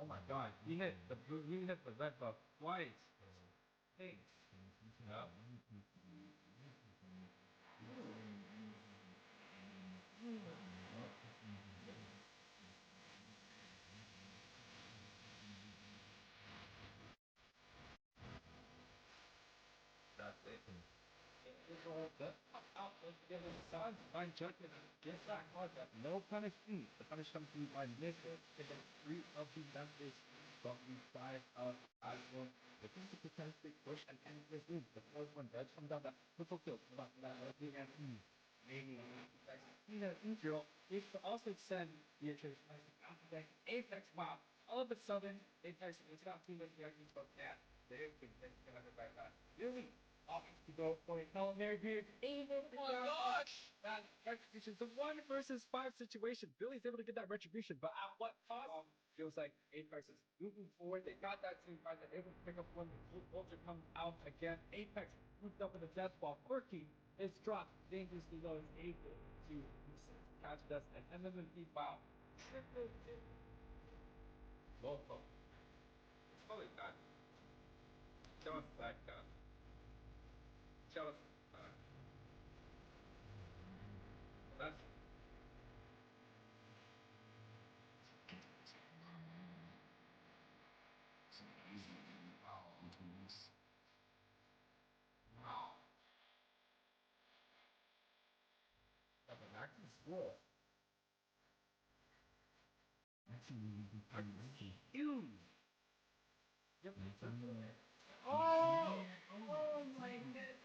Oh my god, he hit the red buff twice. Hey. Yeah. That's it. It's all good. Out with the other side. Fine judgment. Get back on that. No punishment. The punishment comes by mission. If it's 3 of the members from the side of Iceland, the 50% big push and end this room. The fourth one does come down that triple kill. But that was the end. Maybe Israel is to also send the attrition like Apex. Wow. All of a sudden, Apex is not too much reactions from that. They've been thinking about that. Really? To go for a Hail Mary period. Even oh my gosh! That retribution. It's a 1 versus 5 situation. Billy's able to get that retribution, but at what cost? Feels like Apex is moving forward. They got that team fight. They're able to pick up one. The Ultra comes out again. Apex moved up with a death ball. Quirky is dropped. Dangerously low is able to catch us. And MMV, wow. Triple kill. Loco. Holy God. Show us that gun. Show us that. That's an active score. Huge. Yep. Oh! Oh my goodness.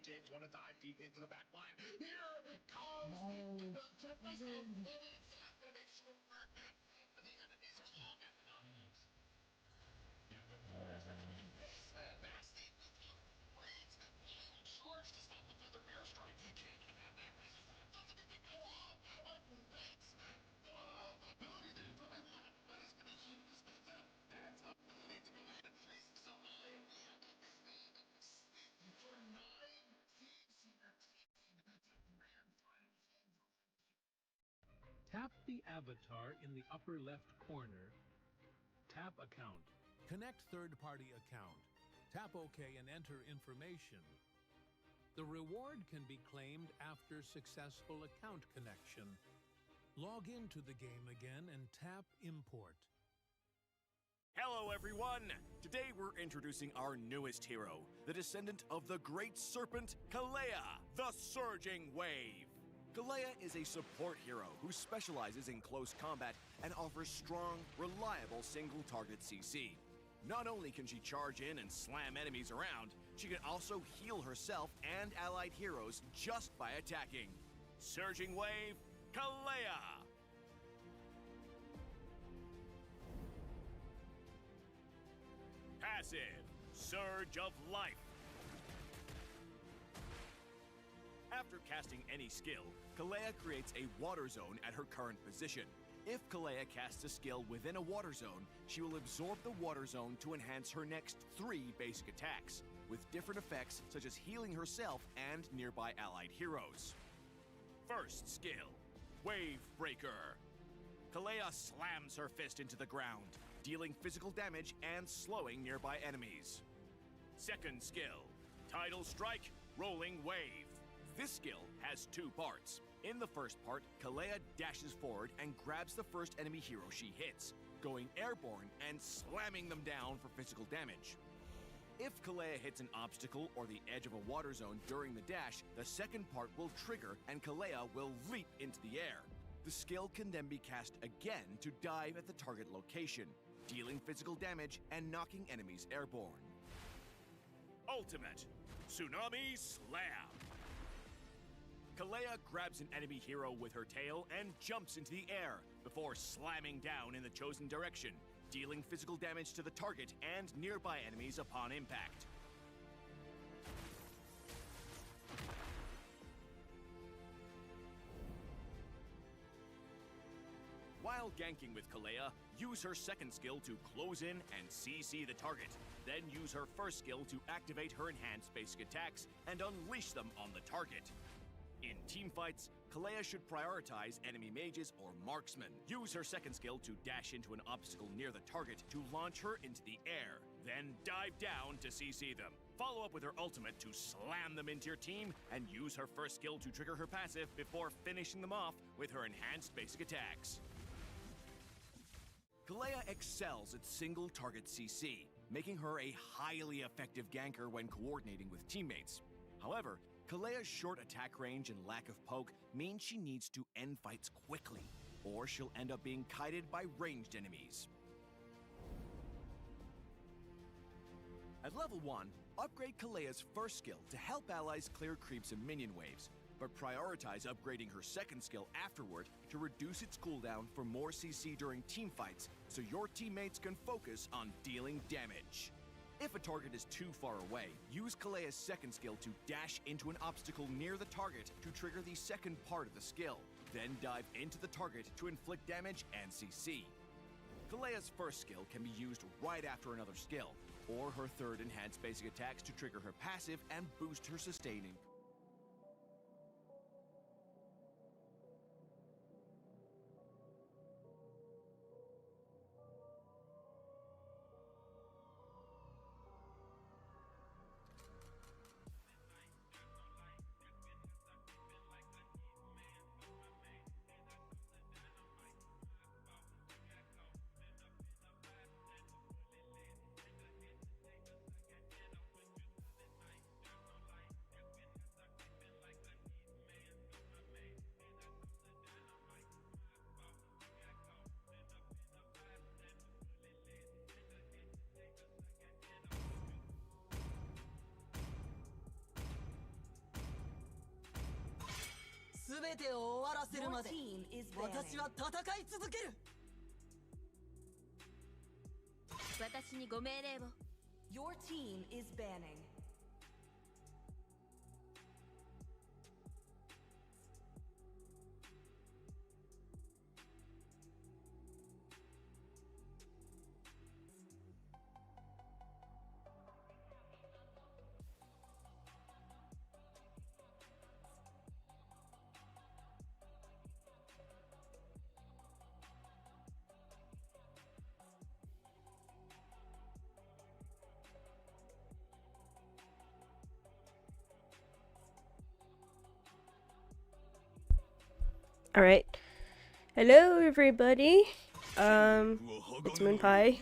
James want to dive deep into the back line. Here comes the Tap the avatar in the upper left corner. Tap Account. Connect third-party account. Tap OK and enter information. The reward can be claimed after successful account connection. Log into the game again and tap Import. Hello everyone! Today we're introducing our newest hero, the descendant of the great serpent, Kalea, the Surging Wave. Kalea is a support hero who specializes in close combat and offers strong, reliable single-target CC. Not only can she charge in and slam enemies around, she can also heal herself and allied heroes just by attacking. Surging Wave, Kalea! Passive, Surge of Life. After casting any skill, Kalea creates a water zone at her current position. If Kalea casts a skill within a water zone, she will absorb the water zone to enhance her next 3 basic attacks, with different effects such as healing herself and nearby allied heroes. First skill, Wave Breaker. Kalea slams her fist into the ground, dealing physical damage and slowing nearby enemies. Second skill, Tidal Strike, Rolling Wave. This skill has 2 parts. In the first part, Kalea dashes forward and grabs the first enemy hero she hits, going airborne and slamming them down for physical damage. If Kalea hits an obstacle or the edge of a water zone during the dash, the second part will trigger and Kalea will leap into the air. The skill can then be cast again to dive at the target location, dealing physical damage and knocking enemies airborne. Ultimate, Tsunami Slam. Kalea grabs an enemy hero with her tail and jumps into the air before slamming down in the chosen direction, dealing physical damage to the target and nearby enemies upon impact. While ganking with Kalea, use her second skill to close in and CC the target. Then use her first skill to activate her enhanced basic attacks and unleash them on the target. In teamfights, Kalea should prioritize enemy mages or marksmen. Use her second skill to dash into an obstacle near the target to launch her into the air, then dive down to CC them. Follow up with her ultimate to slam them into your team, and use her first skill to trigger her passive before finishing them off with her enhanced basic attacks. Kalea excels at single target CC, making her a highly effective ganker when coordinating with teammates. However, Kalea's short attack range and lack of poke means she needs to end fights quickly, or she'll end up being kited by ranged enemies. At level 1, upgrade Kalea's first skill to help allies clear creeps and minion waves, but prioritize upgrading her second skill afterward to reduce its cooldown for more CC during teamfights so your teammates can focus on dealing damage. If a target is too far away, use Kalea's second skill to dash into an obstacle near the target to trigger the second part of the skill. Then dive into the target to inflict damage and CC. Kalea's first skill can be used right after another skill, or her third enhanced basic attacks to trigger her passive and boost her sustaining. Your team is banning. 私にご命令を。 Your team is banning. Alright. Hello everybody. It's Moonpie.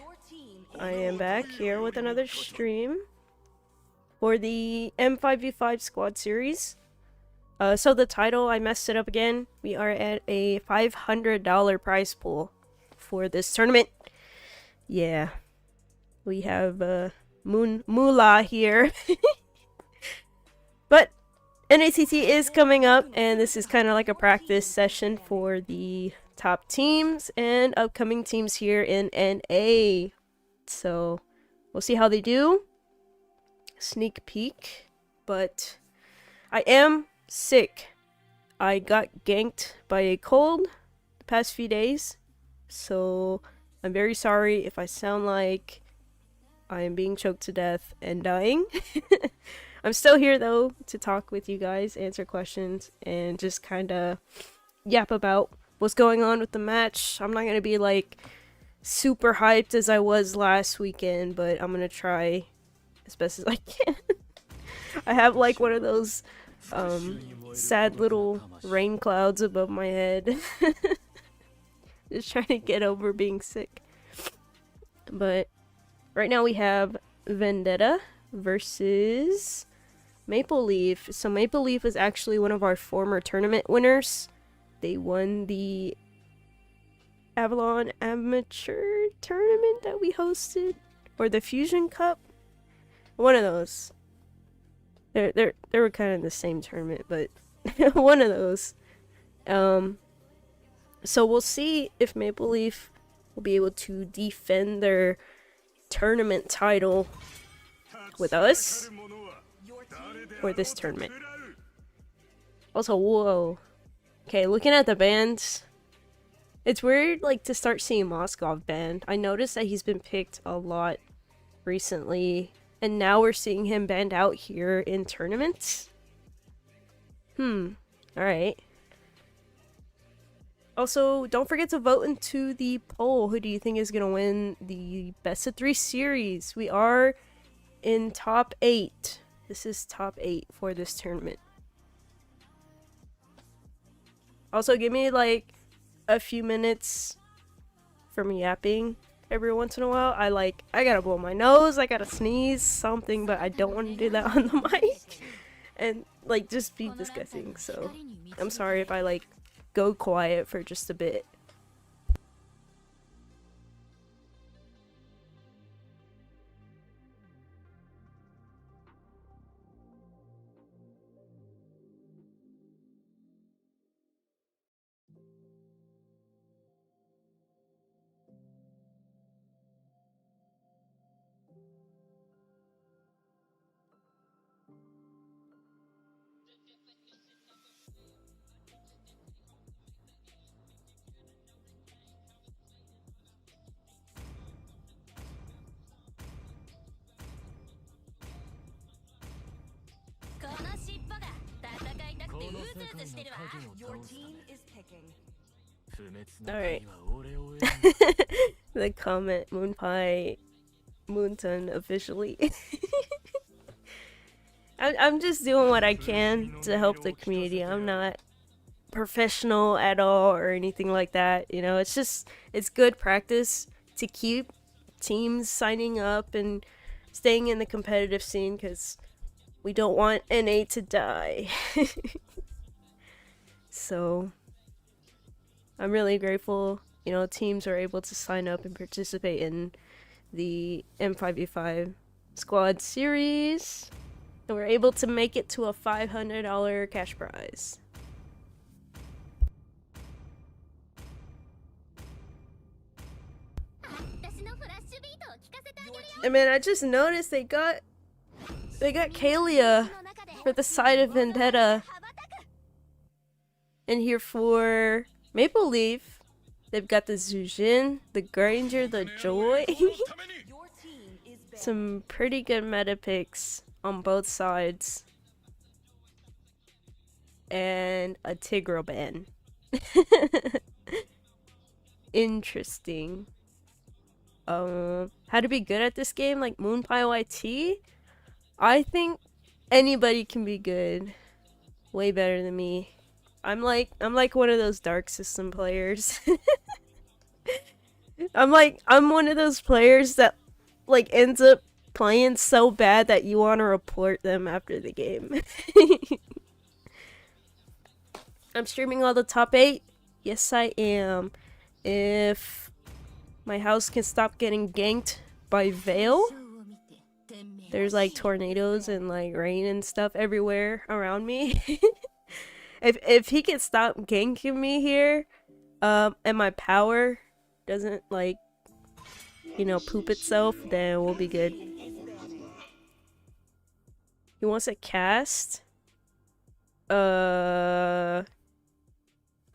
I am back here with another stream for the M5V5 squad series. So the title, I messed it up again. We are at a $500 prize pool for this tournament. Yeah. We have Moolah here. But NACT is coming up, and this is kind of like a practice session for the top teams and upcoming teams here in NA. So, we'll see how they do. Sneak peek. But, I am sick. I got ganked by a cold the past few days. So, I'm very sorry if I sound like I am being choked to death and dying. I'm still here though to talk with you guys, answer questions, and just kind of yap about what's going on with the match. I'm not going to be like super hyped as I was last weekend, but I'm going to try as best as I can. I have like one of those sad little rain clouds above my head. Just trying to get over being sick. But right now we have Vendetta versus Mlbb. So Mlbb is actually one of our former tournament winners. They won the Avalon Amateur tournament that we hosted, or the Fusion Cup. One of those. They were kind of in the same tournament, but one of those. So we'll see if Mlbb will be able to defend their tournament title with us for this tournament. Also, whoa. Okay, looking at the bans, it's weird like to start seeing Moskov banned. I noticed that he's been picked a lot recently, and now we're seeing him banned out here in tournaments. Alright. Also, don't forget to vote into the poll. Who do you think is going to win the best of 3 series? We are in top 8. This is top 8 for this tournament. Also, give me like a few minutes from yapping every once in a while. I gotta blow my nose, I gotta sneeze, something, but I don't want to do that on the mic. And like just be disgusting, so I'm sorry if I like go quiet for just a bit. Your team is picking. Alright. The comment, Moonpie Moonton officially. I'm just doing what I can to help the community. I'm not professional at all or anything like that. You know, it's good practice to keep teams signing up and staying in the competitive scene because we don't want NA to die. So I'm really grateful, you know, teams are able to sign up and participate in the M5V5 squad series. And we're able to make it to a $500 cash prize. And man, I just noticed they got Kalia for the side of Vendetta. And here for Maple Leaf, they've got the Zujin, the Granger, the Joy. Some pretty good meta picks on both sides. And a Tigroban. Interesting. How to be good at this game, like Moonpie YT? I think anybody can be good. Way better than me. I'm like one of those dark system players. I'm one of those players that like ends up playing so bad that you want to report them after the game. I'm streaming all the top 8. Yes, I am. If my house can stop getting ganked by Veil, there's like tornadoes and like rain and stuff everywhere around me. If he can stop ganking me here, and my power doesn't like, you know, poop itself, then we'll be good. He wants a cast. I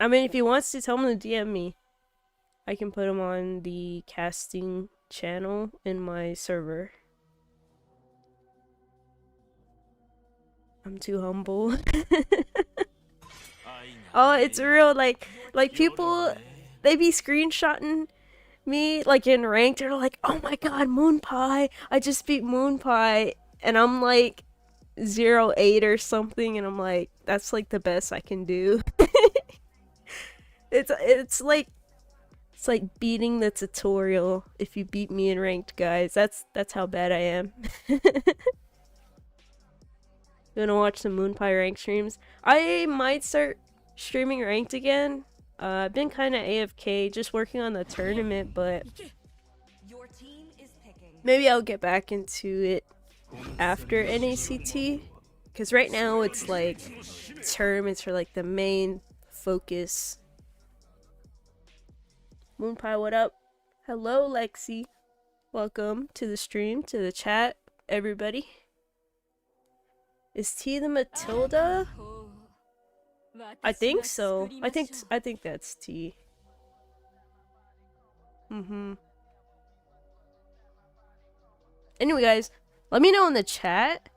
mean, if he wants to, tell him to DM me. I can put him on the casting channel in my server. I'm too humble. Oh, it's real. Like people, they be screenshotting me like in ranked. They're like, "Oh my god, Moonpie! I just beat Moonpie," and I'm like 0-8 or something, and I'm like, "That's like the best I can do." It's like beating the tutorial if you beat me in ranked, guys. That's how bad I am. You wanna watch some Moonpie ranked streams? I might start streaming ranked again. I've been kind of AFK, just working on the tournament, but maybe I'll get back into it after NACT. Because right now it's like term, it's for like the main focus. Moonpie, what up? Hello, Lexi. Welcome to the stream, to the chat, everybody. Is T the Matilda? I think so. I think that's T. Anyway, guys, let me know in the chat,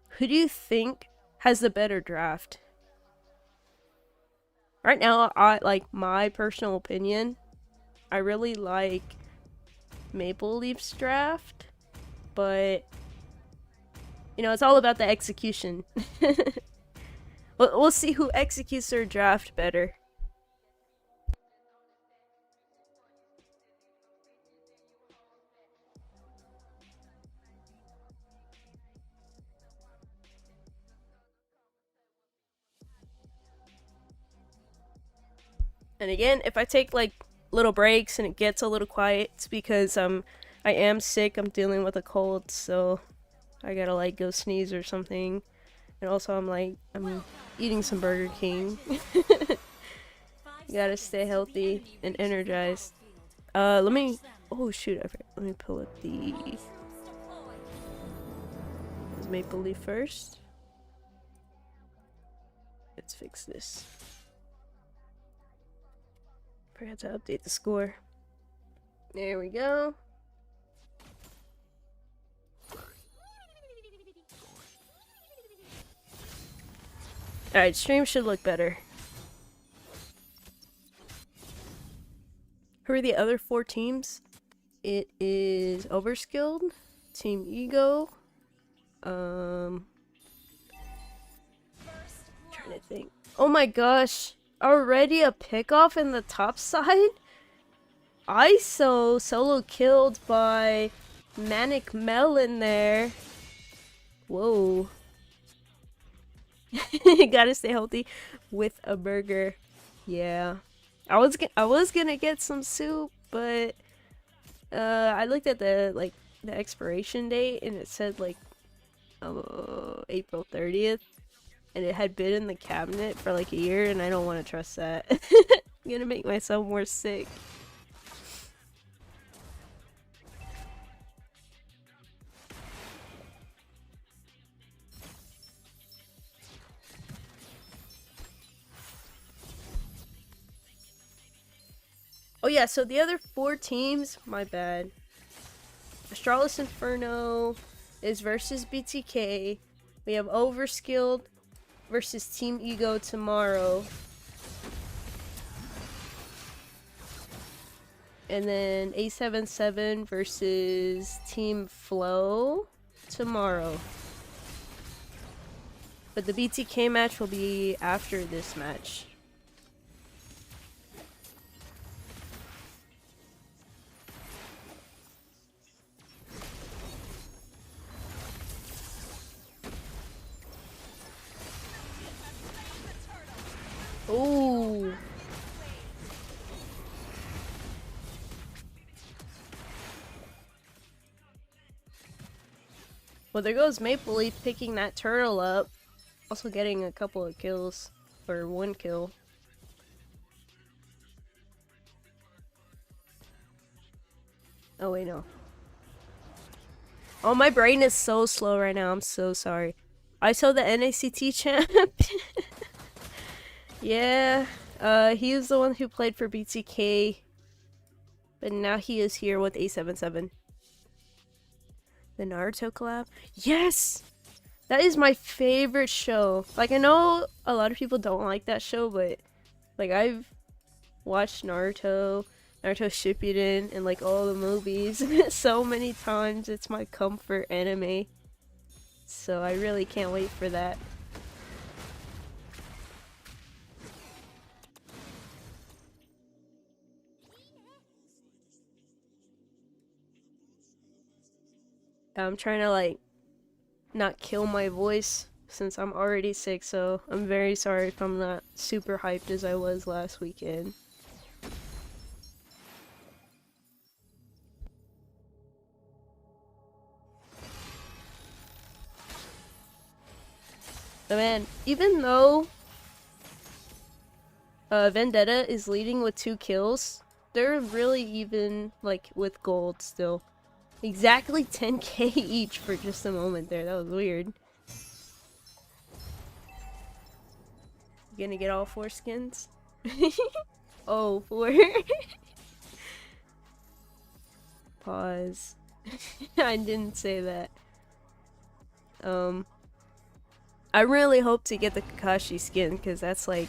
who do you think has the better draft? Right now, I like my personal opinion. I really like Maple Leaf's draft, but you know, it's all about the execution. We'll see who executes their draft better. And again, if I take like little breaks and it gets a little quiet, it's because I am sick. I'm dealing with a cold, so I gotta like go sneeze or something. And also I'm eating some Burger King. You gotta stay healthy and energized. Let me pull up the Maple Leaf first. Let's fix this. Forgot to update the score. There we go. Alright, stream should look better. Who are the other 4 teams? It is Overskilled, Team Ego, trying to think. Oh my gosh, already a pickoff in the top side? ISO solo killed by Manic Mel in there. Whoa. Gotta stay healthy with a burger. Yeah. I was gonna get some soup, but I looked at the expiration date and it said like April 30th, and it had been in the cabinet for like a year, and I don't want to trust that. I'm gonna make myself more sick. Oh yeah, so the other 4 teams, my bad. Astralis Inferno is versus BTK. We have Overskilled versus Team Ego tomorrow. And then A77 versus Team Flow tomorrow. But the BTK match will be after this match. Ooh. Well, there goes Maple Leaf picking that turtle up. Also getting a couple of kills. Or 1 kill. Oh wait, no. Oh, my brain is so slow right now. I'm so sorry. I saw the NACT champ. Yeah, he was the one who played for BTK, but now he is here with A77. The Naruto collab? Yes! That is my favorite show. Like, I know a lot of people don't like that show, but, like, I've watched Naruto Shippuden, and, like, all the movies so many times. It's my comfort anime. So I really can't wait for that. I'm trying to like not kill my voice since I'm already sick, so I'm very sorry if I'm not super hyped as I was last weekend. But man, even though Vendetta is leading with 2 kills, they're really even like with gold still. Exactly 10k each for just a moment there. That was weird. You gonna get all 4 skins? Oh, 4. Pause. I didn't say that. I really hope to get the Kakashi skin, because that's like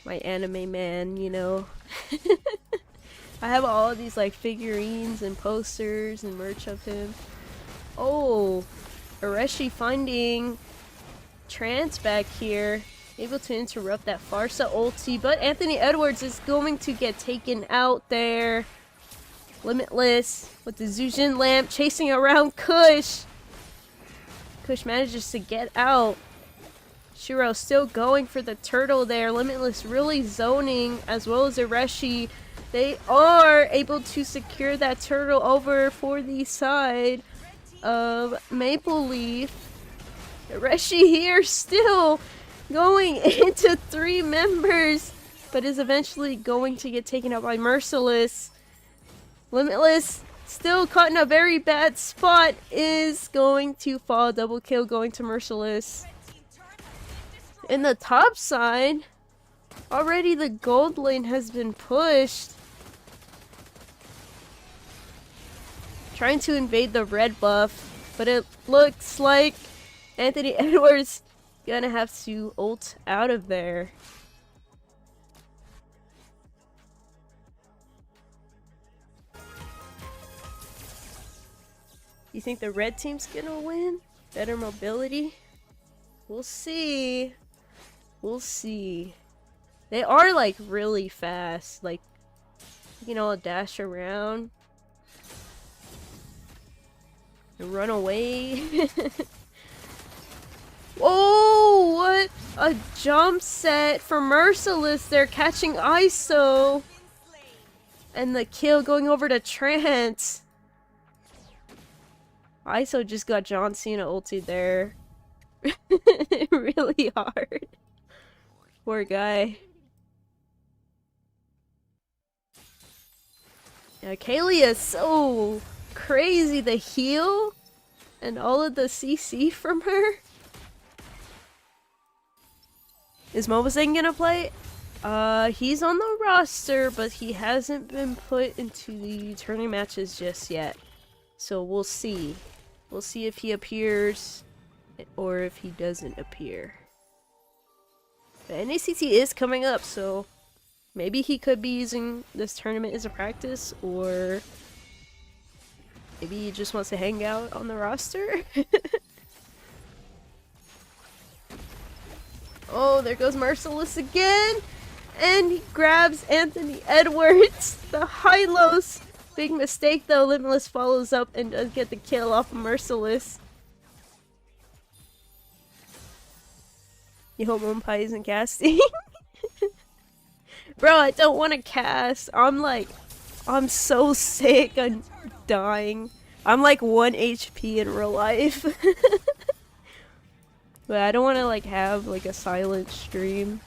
my anime man, you know? I have all of these like figurines and posters and merch of him. Oh, Areshi finding Trance back here, able to interrupt that Farsa ulti, but Anthony Edwards is going to get taken out there. Limitless with the Zujin lamp chasing around Kush. Kush manages to get out. Shiro still going for the turtle there. Limitless really zoning, as well as Areshi. They are able to secure that turtle over for the side of Maple Leaf. Areshi here still going into 3 members, but is eventually going to get taken out by Merciless. Limitless, still caught in a very bad spot, is going to fall. Double kill going to Merciless. In the top side, already the gold lane has been pushed. Trying to invade the red buff, but it looks like Anthony Edwards Gonna have to ult out of there. You think the red team's gonna win? Better mobility? We'll see. We'll see. They are like really fast. Like, you know, dash around. And run away. Oh, what a jump set for Merciless. They're catching ISO. And the kill going over to Trance. ISO just got John Cena ulted there. Really hard. Poor guy. Yeah, Kaylee is so crazy. The heal and all of the CC from her. Is Mlbb gonna play? He's on the roster, but he hasn't been put into the tourney matches just yet. So we'll see. We'll see if he appears or if he doesn't appear. But NACT is coming up, so maybe he could be using this tournament as a practice, or maybe he just wants to hang out on the roster. Oh, there goes Merciless again! And he grabs Anthony Edwards! The high-lows! Big mistake though, Limitless follows up and does get the kill off of Merciless. You hope Mlbb isn't casting? Bro, I don't want to cast. I'm so sick. I'm dying. I'm like 1 HP in real life. But I don't want to like have like a silent stream.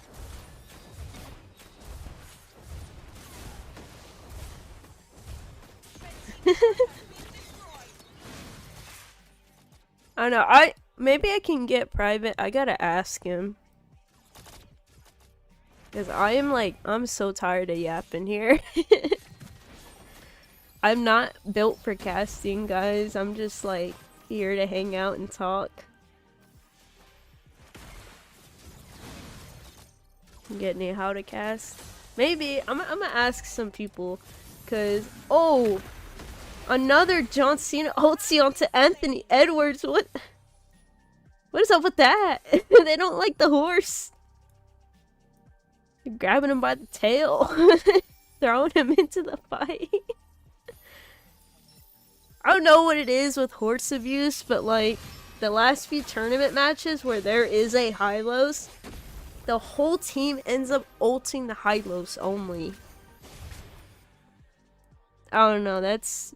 I don't know. Maybe I can get private. I gotta ask him. Because I'm so tired of yapping here. I'm not built for casting, guys. I'm just like here to hang out and talk. Get me how to cast. Maybe I'm gonna ask some people. Cause another John Cena ulti onto Anthony Edwards. What is up with that? They don't like the horse. They're grabbing him by the tail. Throwing him into the fight. I don't know what it is with horse abuse, but like the last few tournament matches where there is a high-lows, the whole team ends up ulting the high-lows only. I don't know, that's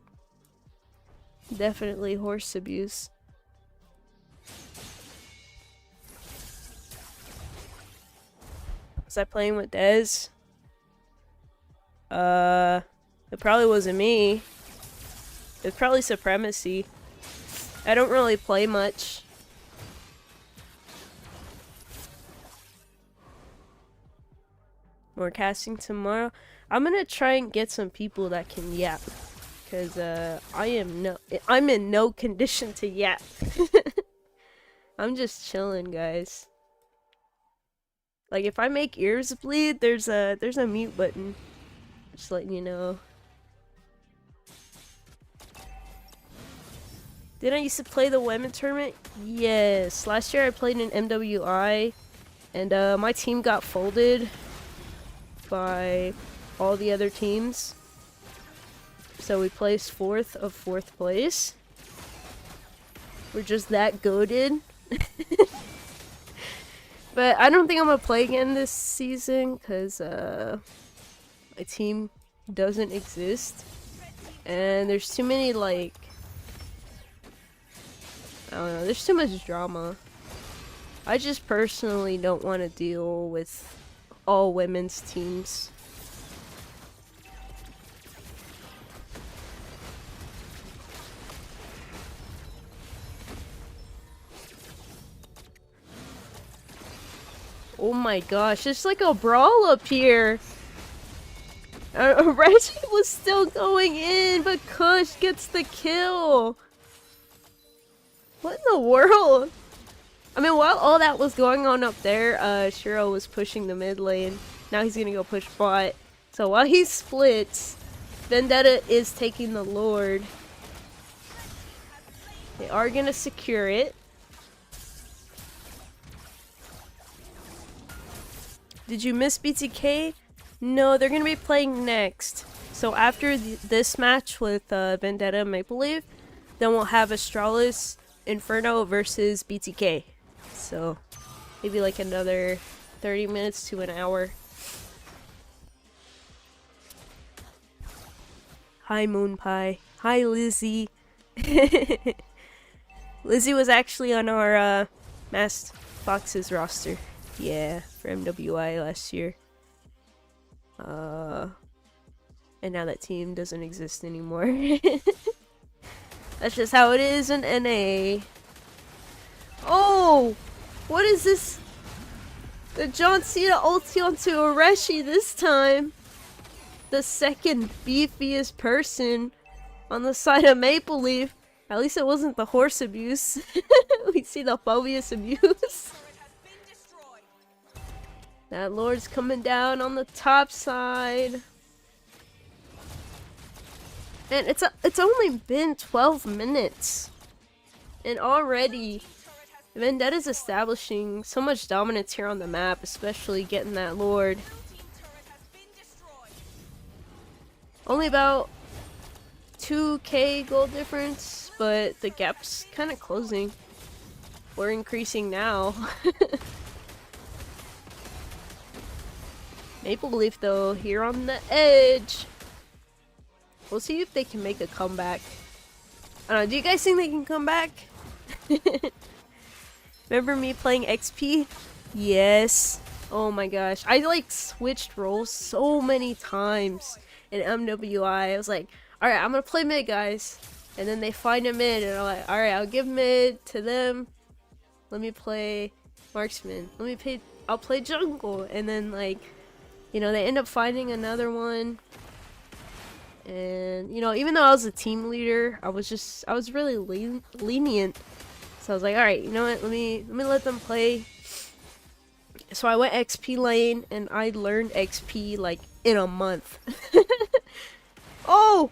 definitely horse abuse. Was I playing with Dez? It probably wasn't me. It was probably Supremacy. I don't really play much. More casting tomorrow. I'm gonna try and get some people that can yap. Cause I'm in no condition to yap. I'm just chilling, guys. Like if I make ears bleed, there's a mute button. Just letting you know. Didn't I used to play the women tournament? Yes. Last year I played in MWI, and my team got folded by all the other teams. So we placed 4th of 4th place. We're just that goated. But I don't think I'm gonna play again this season because my team doesn't exist. And there's too many, like, I don't know, there's too much drama. I just personally don't want to deal with all women's teams. Oh my gosh, it's like a brawl up here. Reggie was still going in, but Kush gets the kill. What in the world? I mean, while all that was going on up there, Shiro was pushing the mid lane. Now he's gonna go push bot. So while he splits, Vendetta is taking the Lord. They are gonna secure it. Did you miss BTK? No, they're gonna be playing next. So after this match with Vendetta and Mlbb, then we'll have Astralis Inferno versus BTK. So maybe like another 30 minutes to an hour. Hi Moon Pie. Hi Lizzie. Lizzie was actually on our Masked Foxes roster. Yeah, for MWI last year. And now that team doesn't exist anymore. That's just how it is in NA. Oh! What is this? The John Cena ulti onto Areshi this time. The second beefiest person on the side of Mlbb. At least it wasn't the horse abuse. We see the Phobius abuse. That Lord's coming down on the top side. And it's only been 12 minutes. And already Vendetta's establishing so much dominance here on the map, especially getting that Lord. Only about 2k gold difference, but the gap's kind of closing. We're increasing now. Mlbb though, here on the edge. We'll see if they can make a comeback. I don't know, do you guys think they can come back? Remember me playing XP? Yes. Oh my gosh. I like switched roles so many times in MWI. I was like, alright, I'm gonna play mid, guys. And then they find a mid and I'm like, alright, I'll give mid to them. Let me play marksman. I'll play jungle. And then like, you know, they end up finding another one. And, you know, even though I was a team leader, I was really lenient. So I was like, alright, you know what, let me let them play. So I went XP lane, and I learned XP, like, in a month. Oh!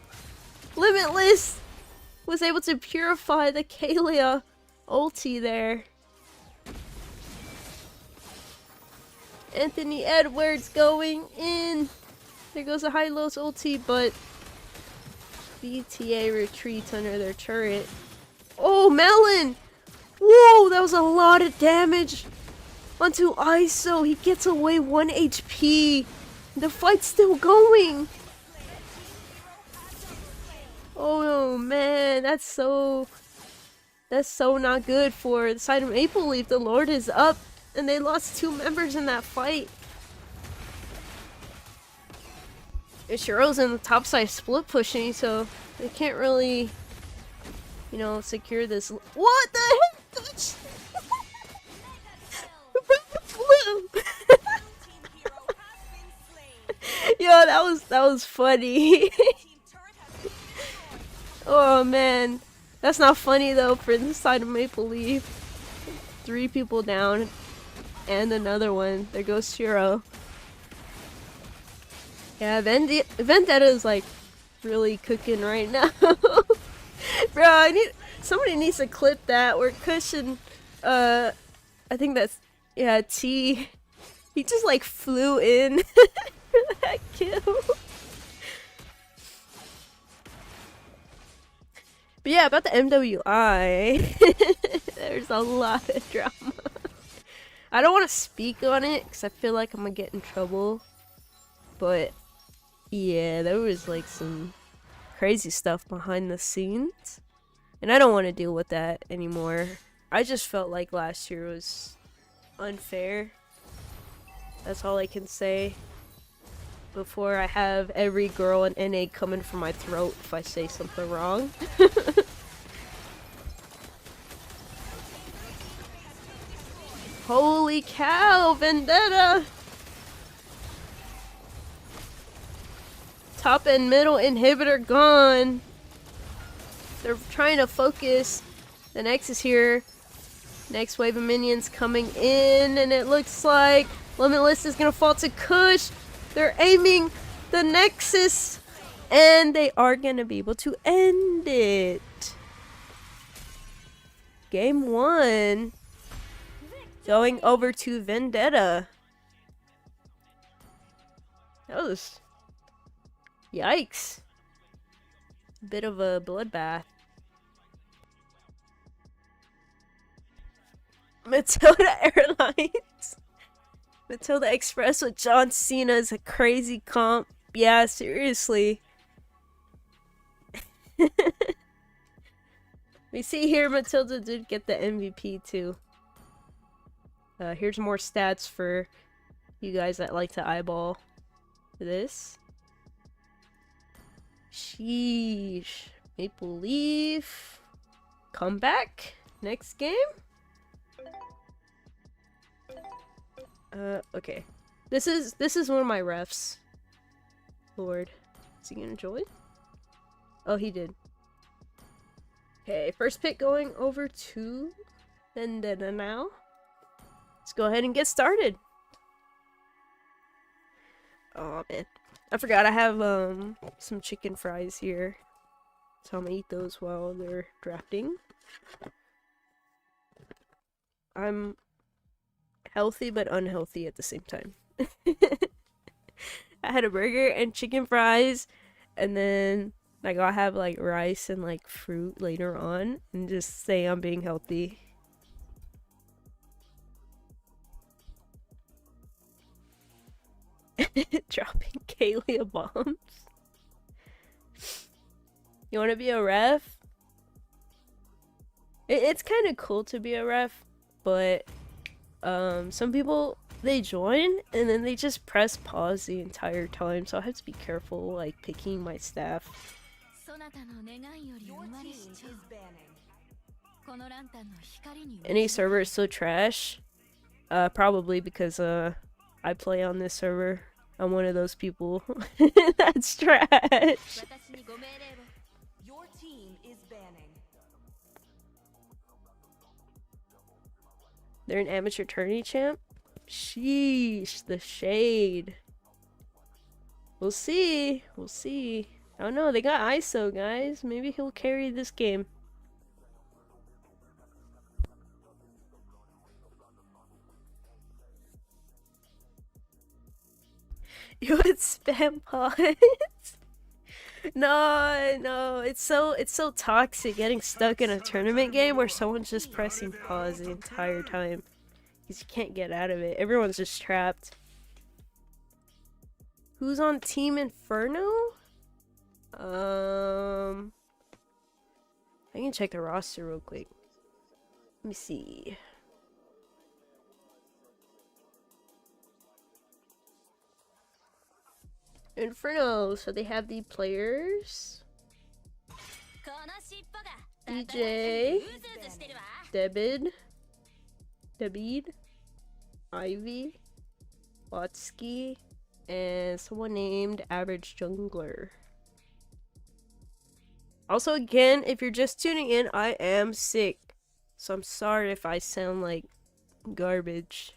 Limitless was able to purify the Kalia ulti there. Anthony Edwards going in. There goes a high-lows ulti, but BTA retreats under their turret. Oh, Melon! Whoa, that was a lot of damage onto ISO. He gets away 1 HP. The fight's still going. Oh man, that's so not good for the side of Mlbb. The Lord is up, and they lost 2 members in that fight. Ishiro's in the top side split pushing, so they can't really, you know, secure this. What the heck? Yo, that was funny. Oh man, that's not funny though for the side of Mlbb. 3 people down, and another one. There goes Shiro. Yeah, Vendetta is like really cooking right now. Bro, somebody needs to clip that. We're Cushion, I think that's, yeah, T. He just like flew in for that kill. But yeah, about the MWI, there's a lot of drama. I don't want to speak on it because I feel like I'm gonna get in trouble. But yeah, there was like some crazy stuff behind the scenes. And I don't want to deal with that anymore. I just felt like last year was unfair. That's all I can say. Before I have every girl in NA coming for my throat if I say something wrong. Holy cow, Vendetta! Top and middle inhibitor gone. They're trying to focus. The Nexus here. Next wave of minions coming in, and it looks like Limitless is gonna fall to Kush. They're aiming the Nexus, and they are gonna be able to end it. Game 1 going over to Vendetta. That was... yikes. Bit of a bloodbath. Matilda Airlines. Matilda Express with John Cena is a crazy comp. Yeah, seriously. We see here Matilda did get the MVP too. Here's more stats for you guys that like to eyeball this. Sheesh. Maple Leaf. Comeback. Next game. Okay. This is one of my refs. Lord. Is he gonna join? Oh, he did. Okay, first pick going over to Vendetta now. Let's go ahead and get started. Oh man. I forgot I have some chicken fries here. So I'm gonna eat those while they're drafting. I'm healthy but unhealthy at the same time. I had a burger and chicken fries, and then I gotta have like rice and like fruit later on, and just say I'm being healthy. Dropping Kalia bombs. You want to be a ref? It's kind of cool to be a ref, but some people, they join and then they just press pause the entire time, so I have to be careful like picking my staff. Any server is so trash? Probably because I play on this server. I'm one of those people. That's trash. Your team is banning. They're an amateur tourney champ? Sheesh, the shade. We'll see. We'll see. I don't know, they got ISO, guys. Maybe he'll carry this game. You would spam pause? No, it's so toxic getting stuck in a tournament game where someone's just pressing pause the entire time. Because you can't get out of it. Everyone's just trapped. Who's on Team Inferno? I can check the roster real quick. Let me see. Inferno, so they have the players. DJ, Debid, Ivy, Watsky, and someone named Average Jungler. Also, again, if you're just tuning in, I am sick, so I'm sorry if I sound like garbage.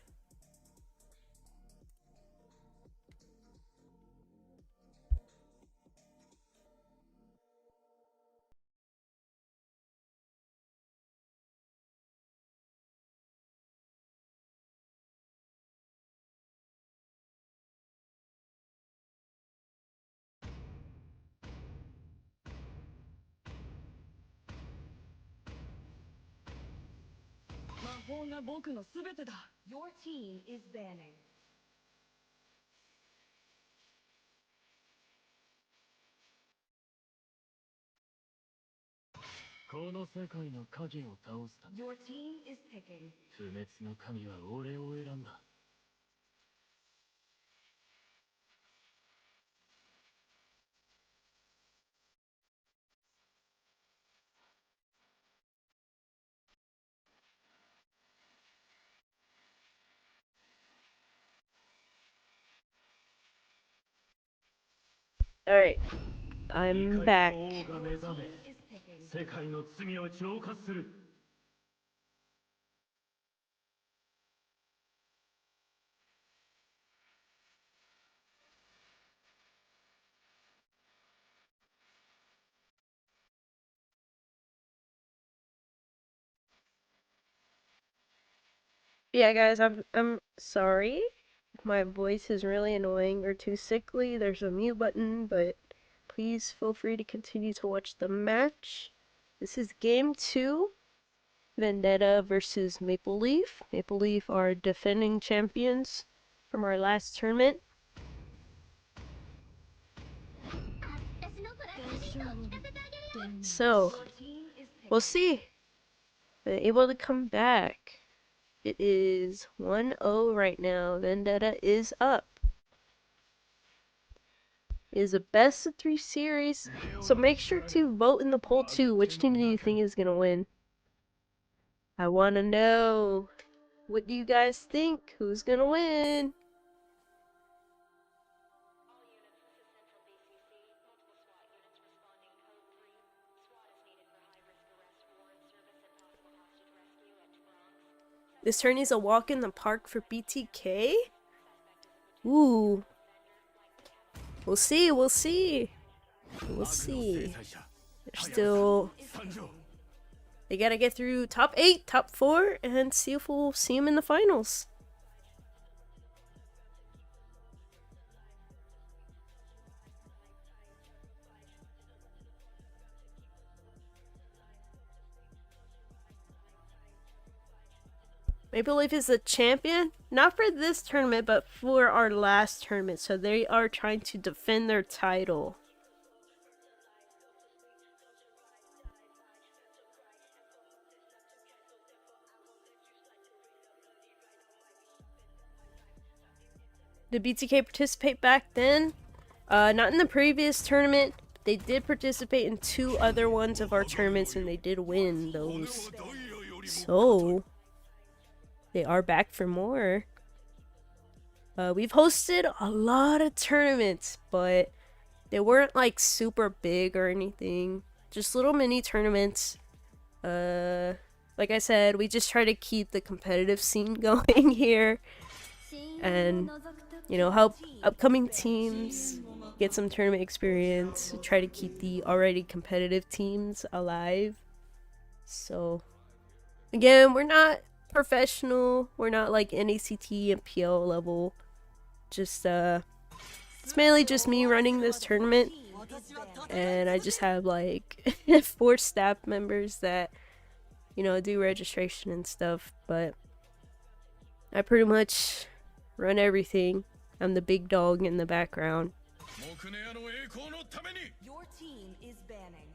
Your team is banning. Your team is picking. Alright, I'm back. Yeah, guys, I'm sorry. My voice is really annoying or too sickly. There's a mute button, but please feel free to continue to watch the match. This is game 2. Vendetta versus Maple Leaf. Maple Leaf are defending champions from our last tournament. So, we'll see. They're able to come back. It is 1-0 right now. Vendetta is up. It is a best of 3 series, so make sure to vote in the poll too. Which team do you think is gonna win? I wanna know. What do you guys think? Who's gonna win? This turn is a walk in the park for BTK? Ooh. We'll see, we'll see. We'll see. They're still... They gotta get through top 8, top 4, and see if we'll see them in the finals. Maple Leaf is the champion, not for this tournament, but for our last tournament. So they are trying to defend their title. Did BTK participate back then? Not in the previous tournament. They did participate in 2 other ones of our tournaments, and they did win those. So... they are back for more. We've hosted a lot of tournaments, but they weren't like super big or anything. Just little mini tournaments. Like I said, we just try to keep the competitive scene going here. And, you know, help upcoming teams get some tournament experience. Try to keep the already competitive teams alive. So, again, we're not professional. We're not like NACT and PL level. Just it's mainly just me running this tournament, and I just have like 4 staff members that, you know, do registration and stuff, but I pretty much run everything. I'm the big dog in the background. Your team is banning.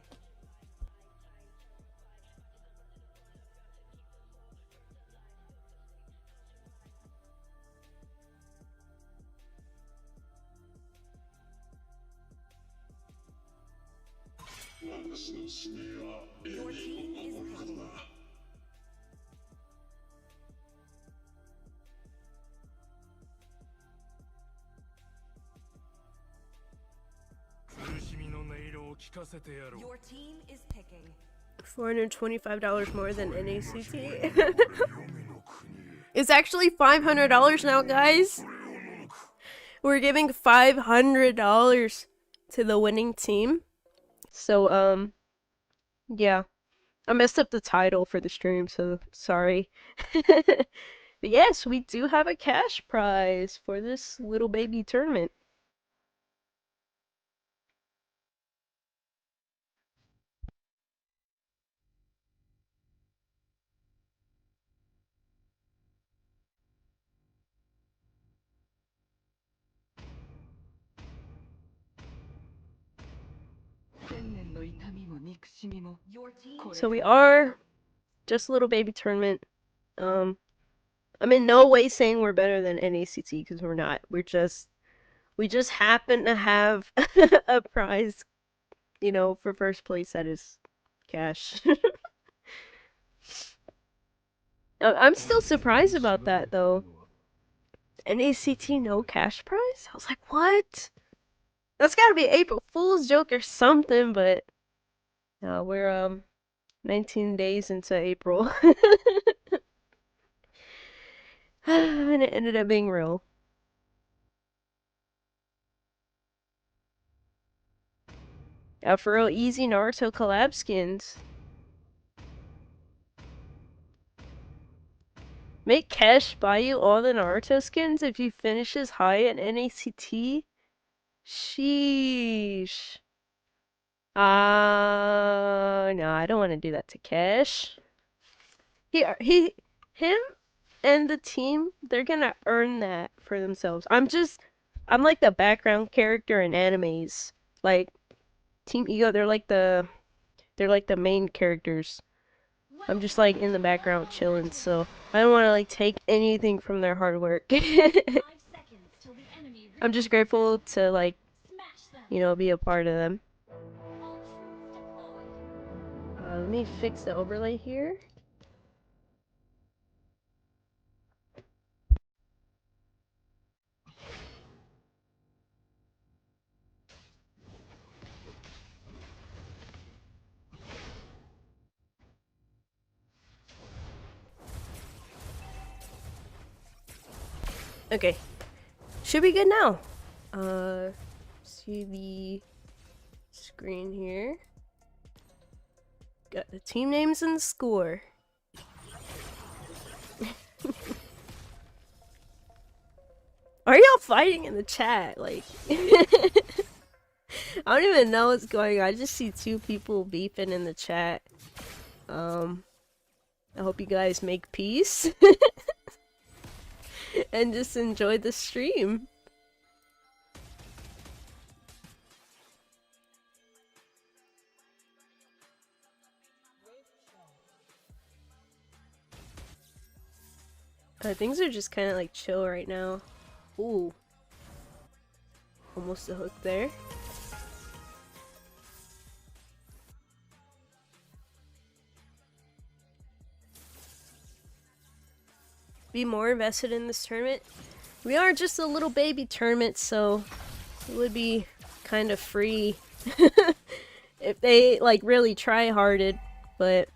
Your team is banning. Your team is picking. $425 more than NACT. It's actually $500 now, guys. We're giving $500 to the winning team. So, yeah. I messed up the title for the stream, so sorry. But yes, we do have a cash prize for this little baby tournament. So we are just a little baby tournament. I'm in no way saying we're better than NACT, because we're not. We just happen to have a prize, you know, for first place that is cash. I'm still surprised about that though. NACT no cash prize? I was like, what? That's gotta be April Fool's joke or something, but no, we're 19 days into April. And it ended up being real. For real, easy Naruto collab skins. Make Cash buy you all the Naruto skins if you finish as high at NACT? Sheesh. No, I don't want to do that to Cash. Him and the team, they're gonna earn that for themselves. I'm like the background character in animes. Like, Team Ego, they're like the main characters. I'm just like in the background chilling, so I don't want to like take anything from their hard work. I'm just grateful to like, you know, be a part of them. Let me fix the overlay here. Okay, should be good now. See the screen here. Got the team names and the score. Are y'all fighting in the chat? Like, I don't even know what's going on. I just see two people beefing in the chat. I hope you guys make peace. And just enjoy the stream. Things are just kind of like chill right now. Ooh. Almost a hook there. Be more invested in this tournament. We are just a little baby tournament, so it would be kind of free if they like really try harded. But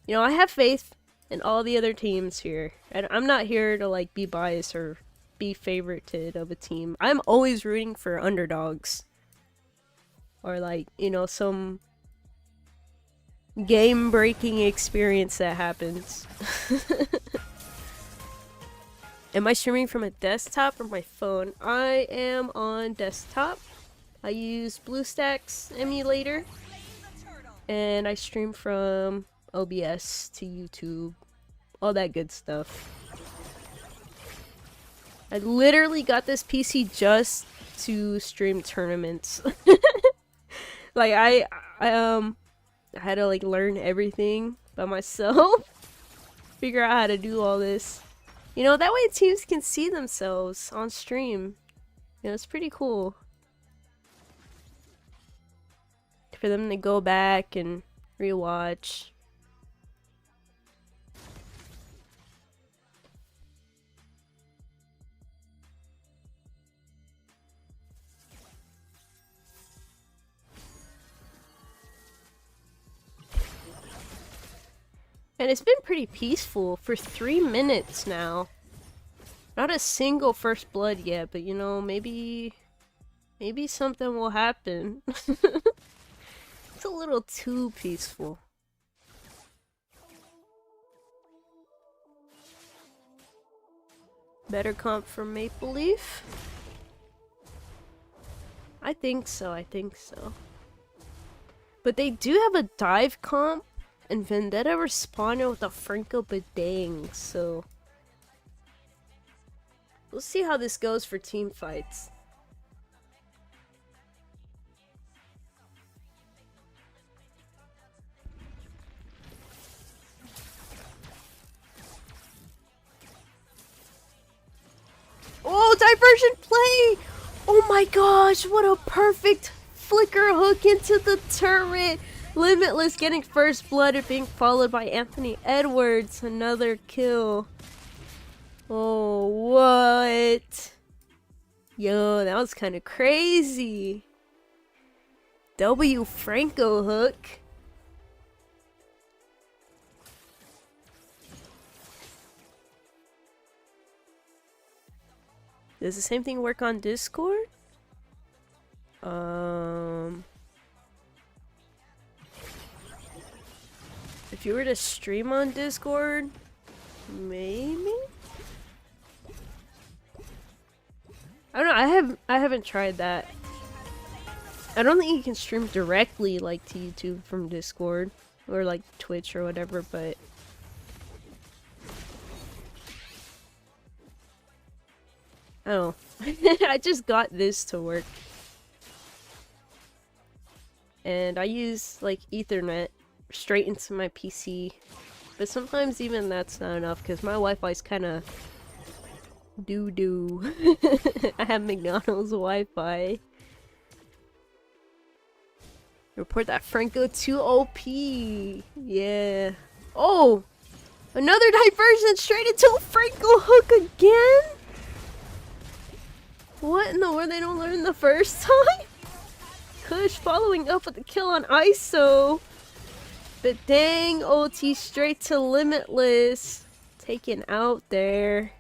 you know, I have faith in all the other teams here, and I'm not here to like be biased or be favorited of a team. I'm always rooting for underdogs, or like, you know, some game-breaking experience that happens. Am I streaming from a desktop or my phone? I am on desktop. I use BlueStacks emulator, and I stream from OBS to YouTube, all that good stuff. I literally got this PC just to stream tournaments. Like I had to like learn everything by myself, figure out how to do all this. You know, that way teams can see themselves on stream. You know, it's pretty cool for them to go back and rewatch. And it's been pretty peaceful for 3 minutes now. Not a single first blood yet, but you know, maybe something will happen. It's a little too peaceful. Better comp from Maple Leaf? I think so. But they do have a dive comp, and Vendetta responded with a Franco Badang, so we'll see how this goes for team fights. Oh, diversion play! Oh my gosh, what a perfect flicker hook into the turret! Limitless getting first blood and being followed by Anthony Edwards. Another kill. Oh, what? Yo, that was kind of crazy. W Franco hook. Does the same thing work on Discord? If you were to stream on Discord, maybe? I don't know, I haven't tried that. I don't think you can stream directly like to YouTube from Discord or like Twitch or whatever, but oh. I just got this to work. And I use like Ethernet straight into my PC. But sometimes even that's not enough because my Wi-Fi's kind of doo-doo. I have McDonald's Wi-Fi. Report that Franco too OP. Yeah. Oh! Another diversion straight into a Franco hook again? What in the world? They don't learn the first time? Kush following up with the kill on ISO. But dang, OT straight to Limitless. Taken out there.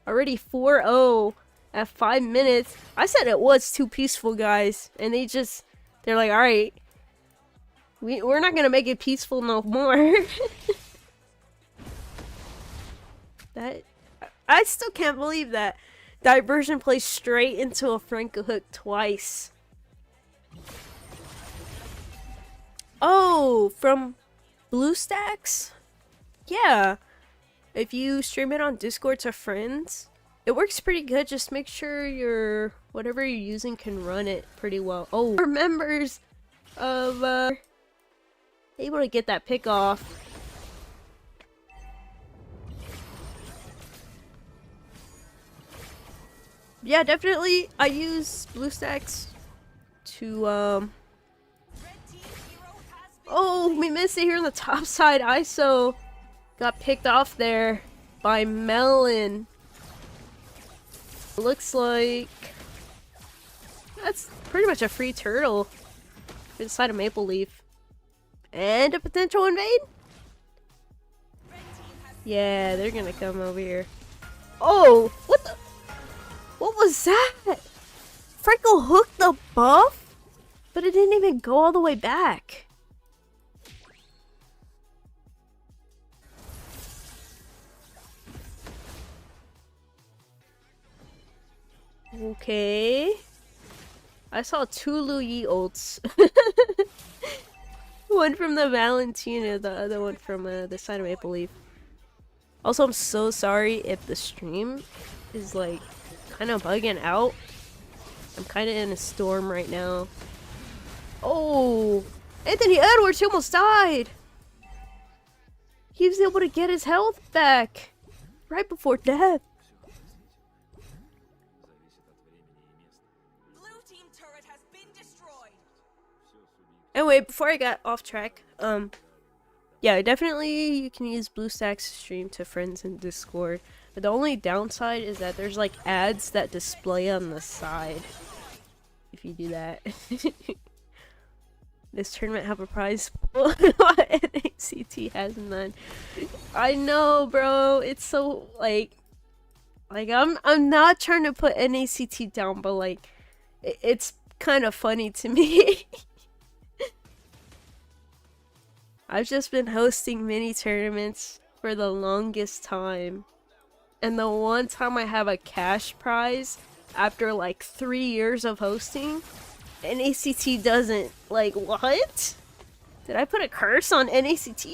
Already 4-0 at 5 minutes. I said it was too peaceful, guys. And they're like, alright. We're not gonna make it peaceful no more. I still can't believe that diversion plays straight into a Franco hook twice. Oh, from BlueStacks? Yeah. If you stream it on Discord to friends, it works pretty good. Just make sure whatever you're using can run it pretty well. Oh, for members of able to get that pick off. Yeah, definitely I use BlueStacks to oh, we missed it here on the top side. ISO got picked off there by Melon. Looks like that's pretty much a free turtle inside of Maple Leaf. And a potential invade? Yeah, they're gonna come over here. Oh, what the? What was that? Franco hooked the buff? But it didn't even go all the way back. Okay. I saw 2 Luyi ults. One from the Valentina, the other one from the side of Maple Leaf. Also, I'm so sorry if the stream is like kind of bugging out. I'm kind of in a storm right now. Oh, Anthony Edwards, he almost died. He was able to get his health back right before death. Anyway, before I got off track, yeah, definitely you can use BlueStacks to stream to friends in Discord. But the only downside is that there's like ads that display on the side if you do that. This tournament have a prize pool. NACT has none. I know, bro. It's so like I'm not trying to put NACT down, but like it's kind of funny to me. I've just been hosting mini tournaments for the longest time. And the one time I have a cash prize after like 3 years of hosting, NACT doesn't. Like, what? Did I put a curse on NACT?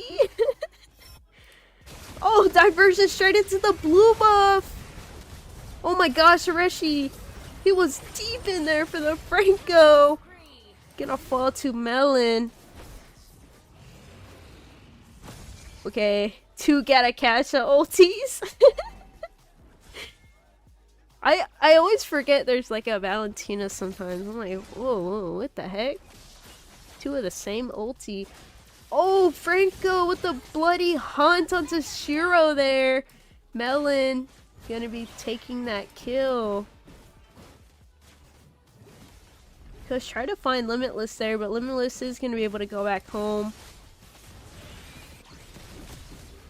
Oh, diversion straight into the blue buff! Oh my gosh, Areshi! He was deep in there for the Franco! Gonna fall to Melon. Okay, 2 Gatakasha ultis. I always forget there's like a Valentina sometimes. I'm like, whoa, what the heck? 2 of the same ulti. Oh, Franco with the bloody hunt onto Shiro there. Melon gonna be taking that kill. Kush try to find Limitless there, but Limitless is gonna be able to go back home.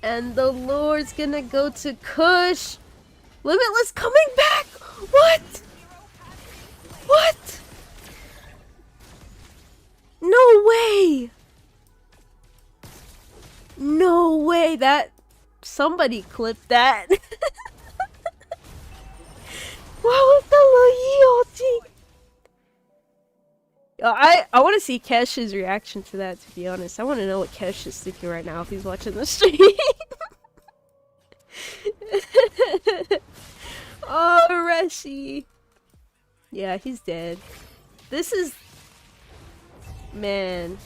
And the Lord's gonna go to Kush. Limitless coming back! What? What? No way! No way! That... Somebody clipped that. What was the ulti! I want to see Kesh's reaction to that, to be honest. I want to know what Kesh is thinking right now if he's watching the stream. Oh, Reshi. Yeah, he's dead. This is... Man.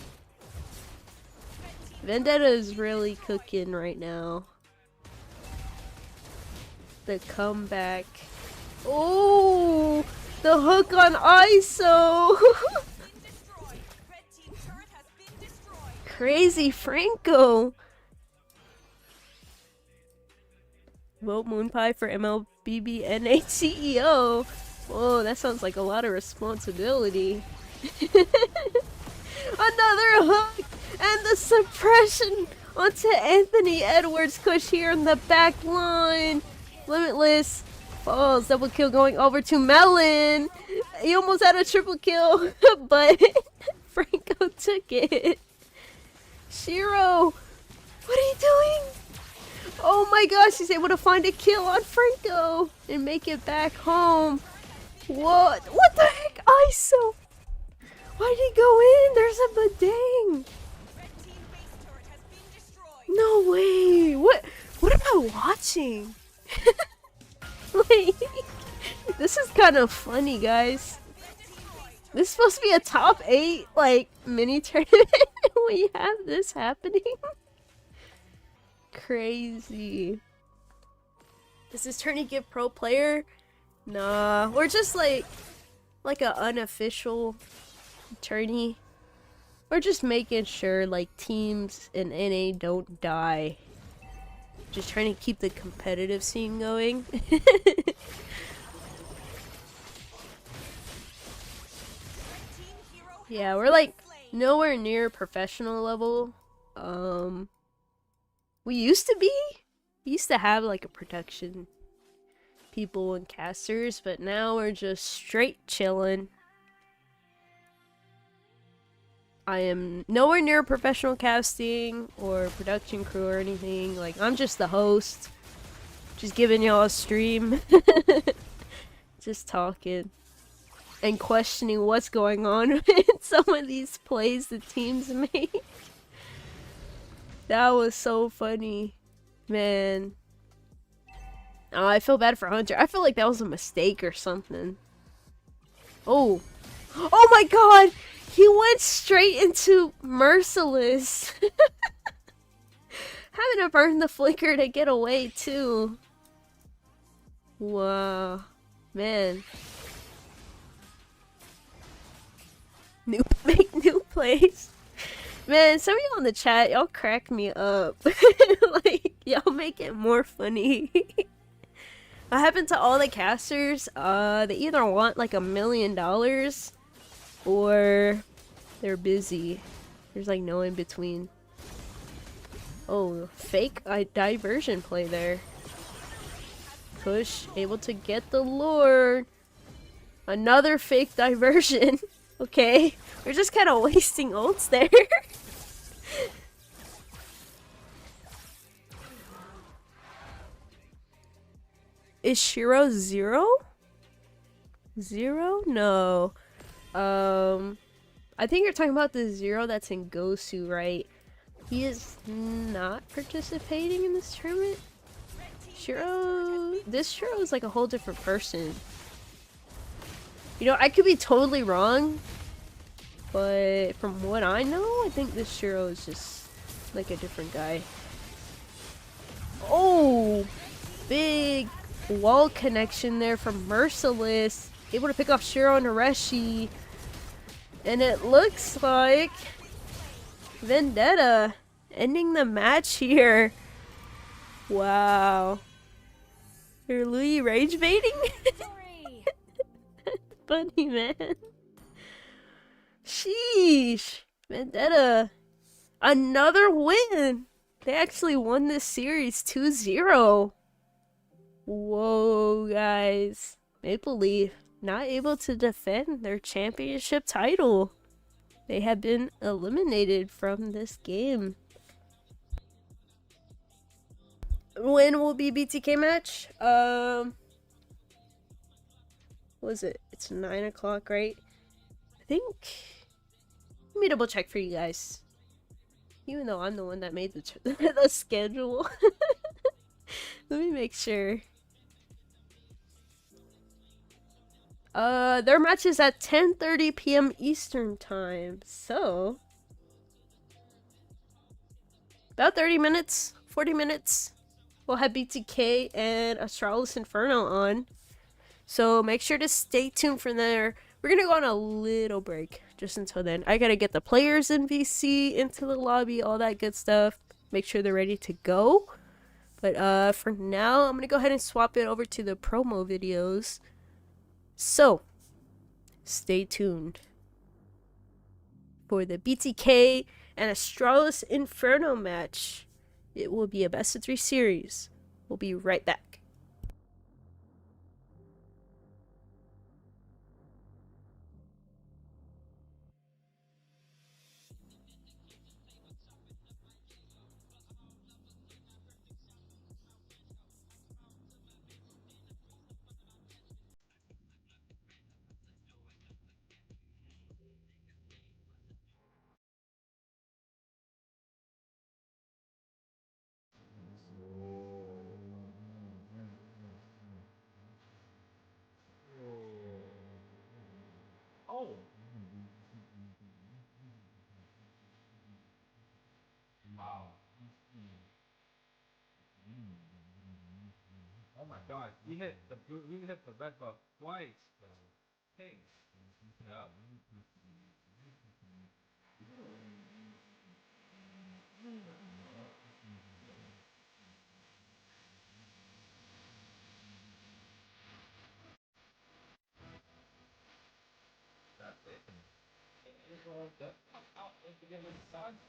Vendetta is really cooking right now. The comeback. Oh! The hook on ISO! Crazy Franco! Vote Moonpie for Mlbb NA CEO. Whoa, that sounds like a lot of responsibility. Another hook! And the suppression onto Anthony Edwards Kush here in the back line. Limitless falls, double kill going over to Melon. He almost had a triple kill, but Franco took it. Shiro, what are you doing? Oh my gosh, he's able to find a kill on Franco and make it back home. What? What the heck? ISO! Why did he go in? There's a Badang. No way. What am I watching? Like, this is kind of funny, guys. This is supposed to be a top 8 like mini tournament when you have this happening. Crazy. Is this tourney give pro player? Nah, we're just like an unofficial tourney. We're just making sure like teams in NA don't die. Just trying to keep the competitive scene going. Yeah, we're like nowhere near professional level. We used to be. We used to have like a production people and casters, but now we're just straight chilling. I am nowhere near professional casting or production crew or anything. Like, I'm just the host. Just giving y'all a stream. Just talking. And questioning what's going on in some of these plays the teams make. That was so funny. Man. Oh, I feel bad for Hunter. I feel like that was a mistake or something. Oh. Oh my god! He went straight into Merciless. Having to burn the flicker to get away too. Wow. Man. Make new plays. Man, some of y'all in the chat, y'all crack me up. Like, y'all make it more funny. What happened to all the casters? They either want like $1 million or they're busy. There's like no in between. Oh, fake diversion play there. Push, able to get the lure. Another fake diversion. Okay, we're just kind of wasting ults there. Is Shiro 0? 0? No. I think you're talking about the 0 that's in Gosu, right? He is not participating in this tournament. Shiro... This Shiro is like a whole different person. You know, I could be totally wrong, but from what I know, I think this Shiro is just like a different guy. Oh! Big wall connection there from Merciless. Able to pick off Shiro and Hareshi. And it looks like Vendetta ending the match here. Wow. You're Louis rage baiting? Funny, man. Sheesh. Vendetta. Another win. They actually won this series 2-0. Whoa, guys. Maple Leaf not able to defend their championship title. They have been eliminated from this game. When will be BTK match? What is it? It's It's 9 o'clock, right? I think... Let me double check for you guys. Even though I'm the one that made the schedule. Let me make sure. Their match is at 10:30 p.m. Eastern time. So about 30 minutes, 40 minutes. We'll have BTK and Astralis Inferno on. So make sure to stay tuned for there. We're gonna go on a little break just until then. I gotta get the players in VC into the lobby, all that good stuff. Make sure they're ready to go. But for now, I'm gonna go ahead and swap it over to the promo videos. So stay tuned for the BTK and Astralis Inferno match. It will be a best of 3 series. We'll be right back. Oh. Wow. Oh my God! We hit the red buff twice. Hey. Yeah. That's it.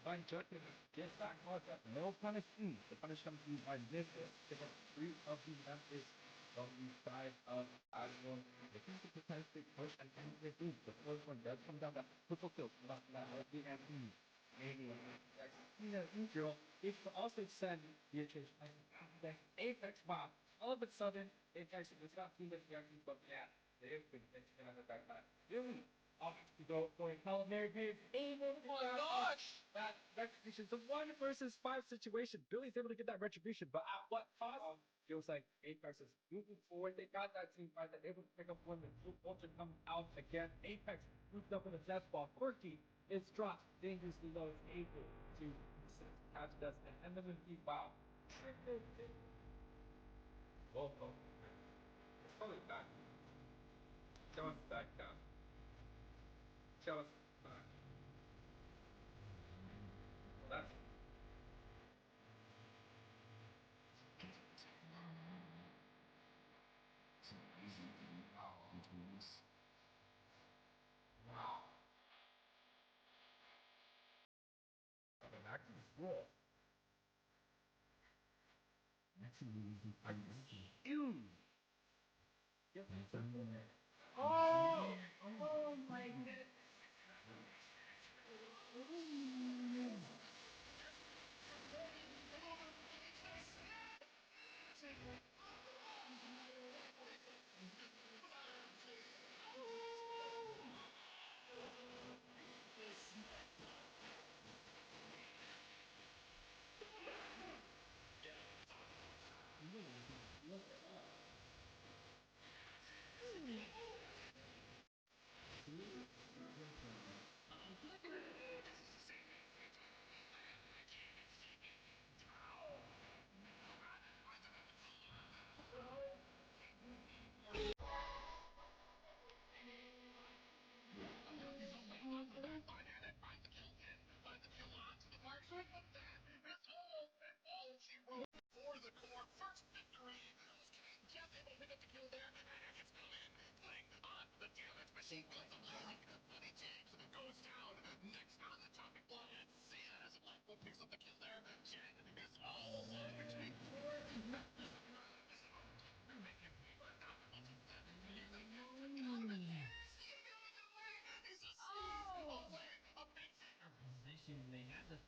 Fine judgment. Get back on that. No punishment. The punishment comes by this. Take a three of the Memphis on the side of Iron. They can potentially push and end the group. The first one does come down that triple kill. Not that the MP. Maybe Israel. It can also send the attention. The Apex bomb. All of a sudden, Apex is not even reacting, but yeah, they've been thinking about the back line. Really? To go for a Hail Mary Page. Able to that retribution. The 1 versus 5 situation. Billy's able to get that retribution, but at what cost? Feels like Apex is moving forward. They got that team fight. They're able to pick up one. The Blue Ultra comes out again. Apex moved up in the death ball. Quirky is dropped dangerously low. Is able to catch us. And MLB, wow. Triple kill. Whoa. It's probably back. Show us back down. Show us back. That's cool. Oh my goodness. For the core first victory. Jeff able to pick up the kill there. And it's Glenn playing on the damage machine with the like. Buddy James goes down. Next on the chopping block. Zen as Blackwood picks up the kill there. Jen is all alone between four. Memphis arrives. They're making paper now. You think Captain Gun cares? He knows the way. He's a sneeze away. A big finger. They had this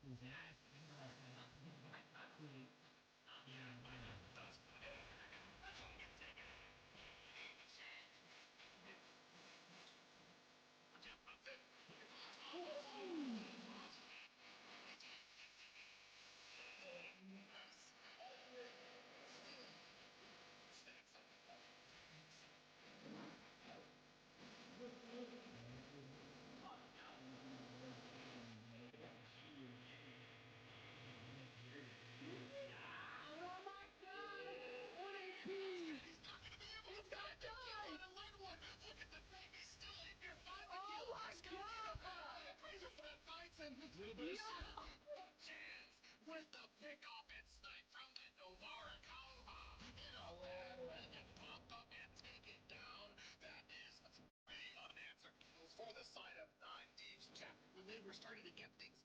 starting to get things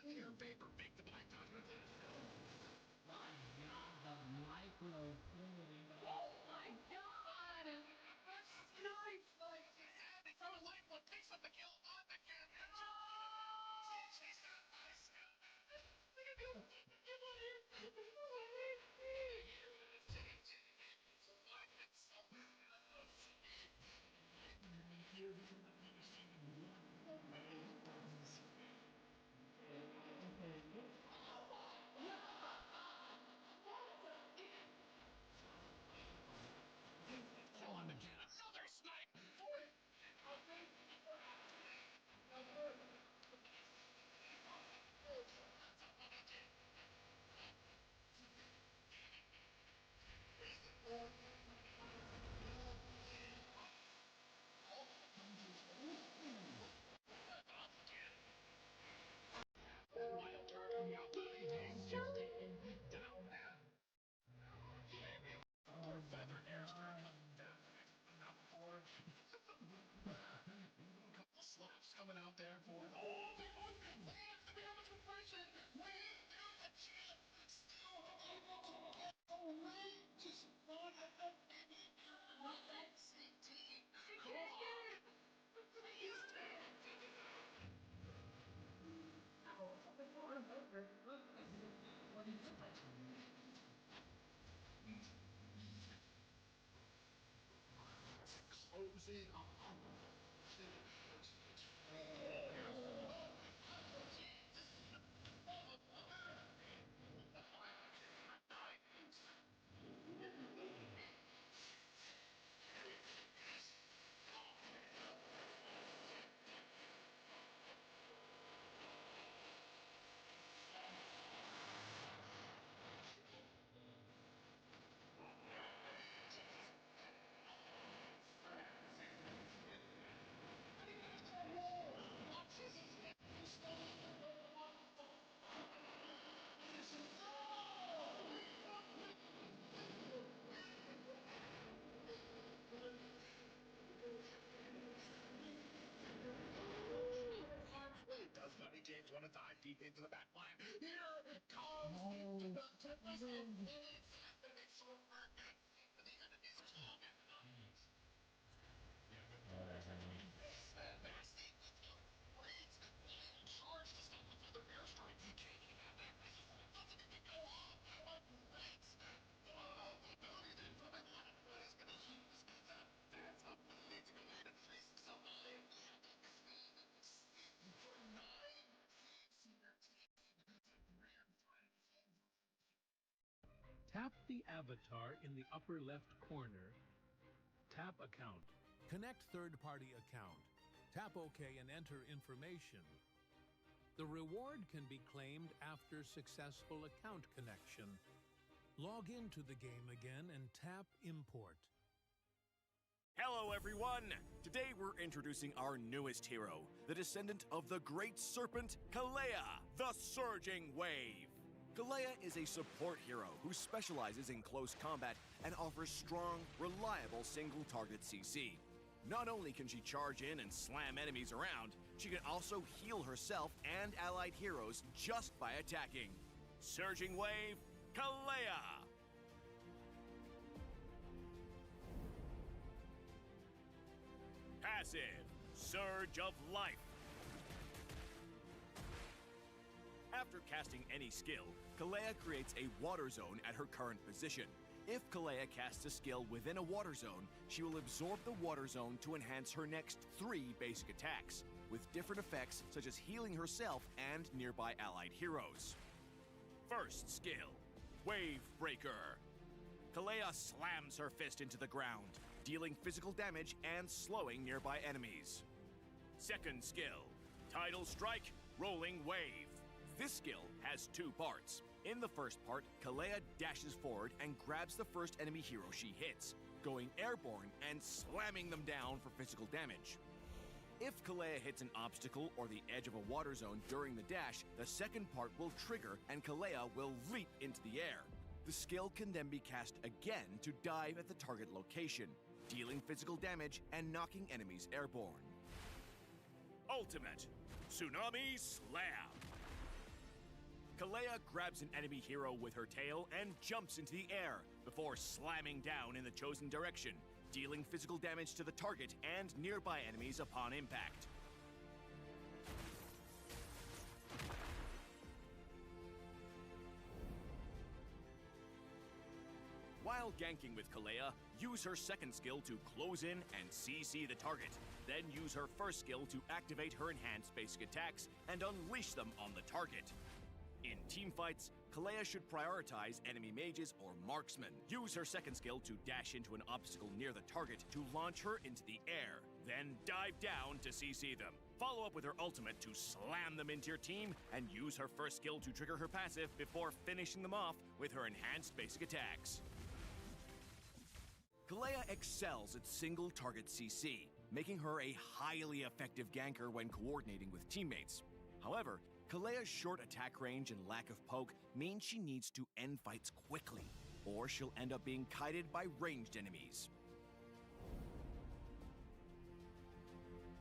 into their favor. Make the black dot with it. Oh my god! Nice! From a light one picks up the kill on the camera. She's got nice. Look at you! Another snipe! Slaps coming out there for the damage compression. Closing on. Does Buddy James want to dive deep into the back line? Here it comes! The tempest of bullets! The big sword work! The enemy's long and nice. Yeah, good. Nasty! Great! Charge to stop the feather airstrike! Can't even have that! Doesn't even go off! Great! Ability then from it. What is gonna use that? That's amazing way to chase somebody! Tap the avatar in the upper left corner. Tap account. Connect third-party account. Tap OK and enter information. The reward can be claimed after successful account connection. Log into the game again and tap import. Hello everyone! Today we're introducing our newest hero, the descendant of the great serpent, Kalea, the Surging Wave. Kalea is a support hero who specializes in close combat and offers strong, reliable single-target CC. Not only can she charge in and slam enemies around, she can also heal herself and allied heroes just by attacking. Surging Wave, Kalea! Passive, Surge of Life. After casting any skill, Kalea creates a water zone at her current position. If Kalea casts a skill within a water zone, she will absorb the water zone to enhance her next 3 basic attacks, with different effects such as healing herself and nearby allied heroes. First skill, Wave Breaker. Kalea slams her fist into the ground, dealing physical damage and slowing nearby enemies. Second skill, Tidal Strike, Rolling Wave. This skill has 2 parts. In the first part, Kalea dashes forward and grabs the first enemy hero she hits, going airborne and slamming them down for physical damage. If Kalea hits an obstacle or the edge of a water zone during the dash, the second part will trigger and Kalea will leap into the air. The skill can then be cast again to dive at the target location, dealing physical damage and knocking enemies airborne. Ultimate, Tsunami Slam! Kalea grabs an enemy hero with her tail and jumps into the air before slamming down in the chosen direction, dealing physical damage to the target and nearby enemies upon impact. While ganking with Kalea, use her second skill to close in and CC the target. Then use her first skill to activate her enhanced basic attacks and unleash them on the target. In teamfights, Kalea should prioritize enemy mages or marksmen. Use her second skill to dash into an obstacle near the target to launch her into the air. Then dive down to CC them. Follow up with her ultimate to slam them into your team, and use her first skill to trigger her passive before finishing them off with her enhanced basic attacks. Kalea excels at single target CC, making her a highly effective ganker when coordinating with teammates. However, Kalea's short attack range and lack of poke means she needs to end fights quickly, or she'll end up being kited by ranged enemies.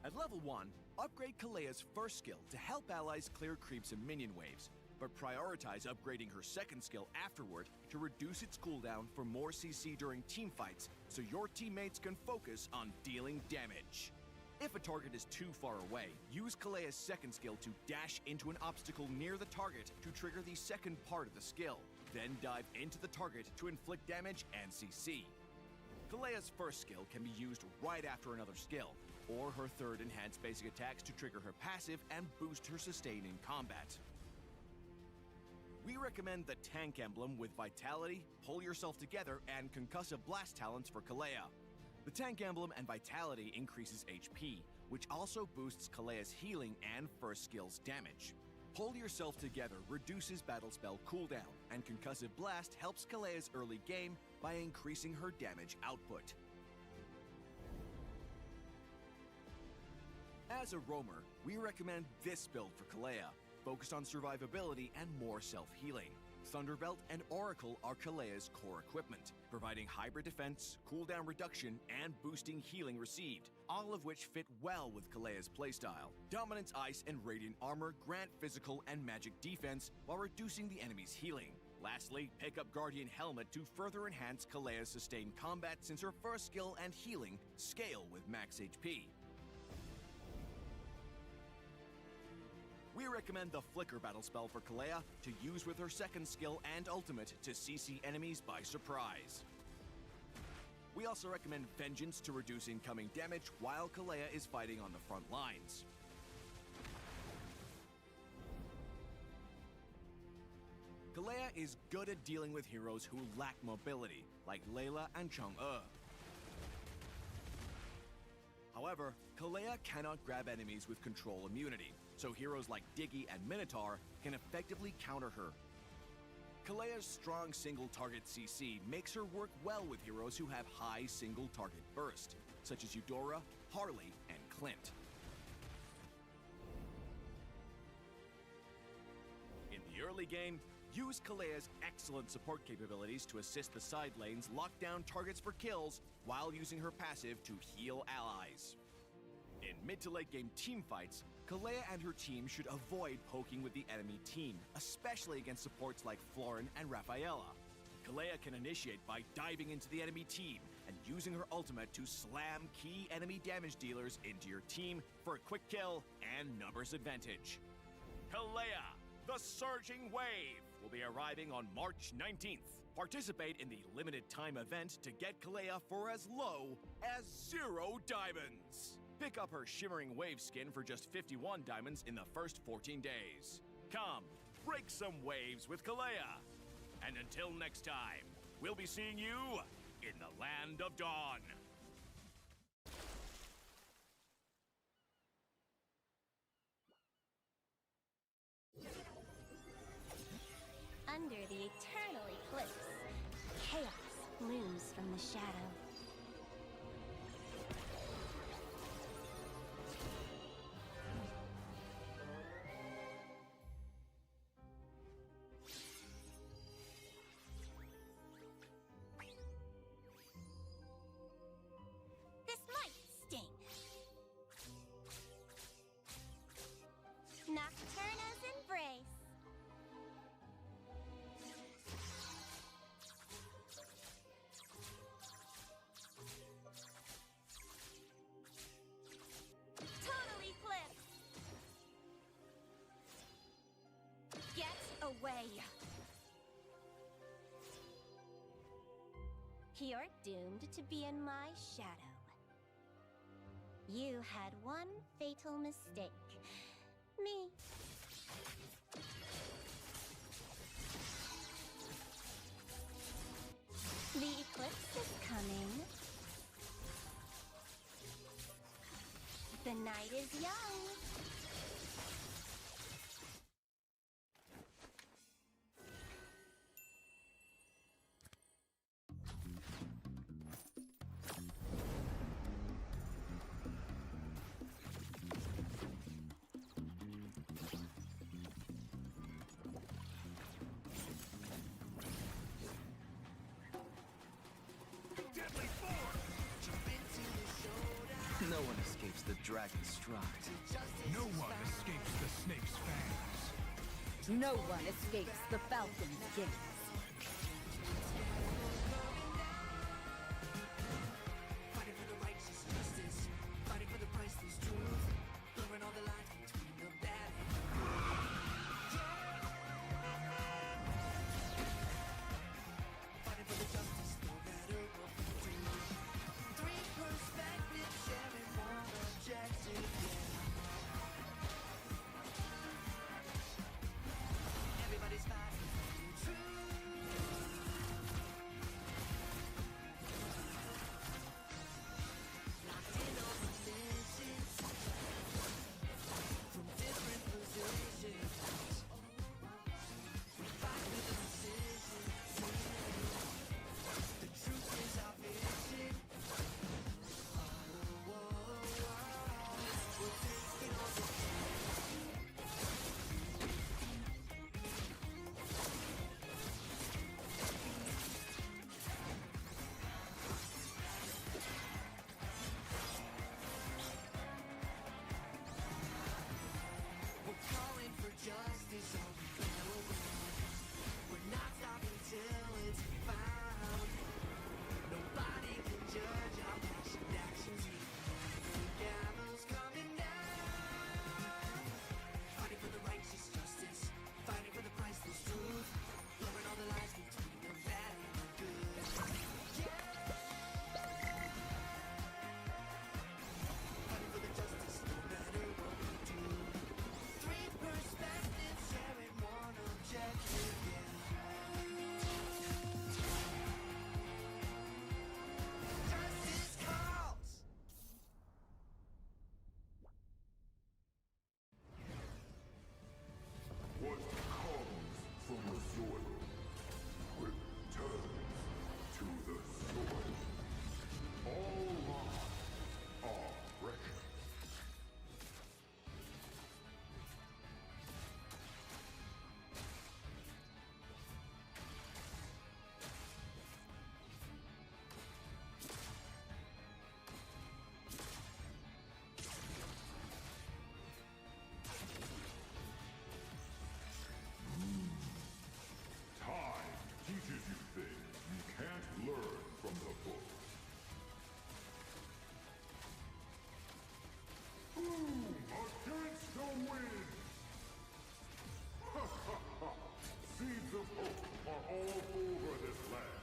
At level 1, upgrade Kalea's first skill to help allies clear creeps and minion waves, but prioritize upgrading her second skill afterward to reduce its cooldown for more CC during teamfights so your teammates can focus on dealing damage. If a target is too far away, use Kalea's second skill to dash into an obstacle near the target to trigger the second part of the skill, then dive into the target to inflict damage and CC. Kalea's first skill can be used right after another skill, or her third enhanced basic attacks to trigger her passive and boost her sustain in combat. We recommend the Tank emblem with Vitality, Pull Yourself Together, and Concussive Blast talents for Kalea. The Tank emblem and Vitality increases HP, which also boosts Kalea's healing and first skill's damage. Pull Yourself Together reduces battle spell cooldown, and Concussive Blast helps Kalea's early game by increasing her damage output. As a roamer, we recommend this build for Kalea, focused on survivability and more self-healing. Thunderbelt and Oracle are Kalea's core equipment, providing hybrid defense, cooldown reduction, and boosting healing received, all of which fit well with Kalea's playstyle. Dominance Ice and Radiant Armor grant physical and magic defense while reducing the enemy's healing. Lastly, pick up Guardian Helmet to further enhance Kalea's sustained combat since her first skill and healing scale with max HP. We recommend the Flicker battle spell for Kalea to use with her second skill and ultimate to CC enemies by surprise. We also recommend Vengeance to reduce incoming damage while Kalea is fighting on the front lines. Kalea is good at dealing with heroes who lack mobility, like Layla and Chang'e. However, Kalea cannot grab enemies with control immunity, so heroes like Diggy and Minotaur can effectively counter her. Kalea's strong single-target CC makes her work well with heroes who have high single-target burst, such as Eudora, Harley, and Clint. In the early game, use Kalea's excellent support capabilities to assist the side lanes lock down targets for kills while using her passive to heal allies. In mid to late game teamfights, Kalea and her team should avoid poking with the enemy team, especially against supports like Florin and Rafaela. Kalea can initiate by diving into the enemy team and using her ultimate to slam key enemy damage dealers into your team for a quick kill and numbers advantage. Kalea, the Surging Wave, will be arriving on March 19th. Participate in the limited time event to get Kalea for as low as 0 diamonds. Pick up her Shimmering Wave skin for just 51 diamonds in the first 14 days. Come, break some waves with Kalea. And until next time, we'll be seeing you in the Land of Dawn. Under the eternal eclipse, chaos looms from the shadow. way! You're doomed to be in my shadow. You had one fatal mistake. Me. The eclipse is coming. The night is young. No one escapes the dragon's stride. No one escapes the snake's fangs. No one escapes the falcon's gaze. Fighting for the righteous justice, fighting for the priceless truth, blurring all the lines between the bad and the good. Fighting for the justice, no matter what we do. Three perspectives, sharing one objective, Everybody's fighting for the truth. Locked in on positions from different positions. We fight with precision. The truth is our vision. We're taking on the We're calling for justice on the battleground. We're not stopping till it's found. Nobody can judge our passion actions. The gavel's coming down. Fighting for the righteous justice, fighting for the priceless truth, blurring all the lines between the bad and the good. Fighting for the justice, no matter what we do. Three perspectives, sharing one objective, Justice calls! What comes from the soil returns to the soil. All lives are precious. Time teaches you things you can't learn from the book. Boom! Against the wind! Ha ha ha! Seeds of hope are all over this land.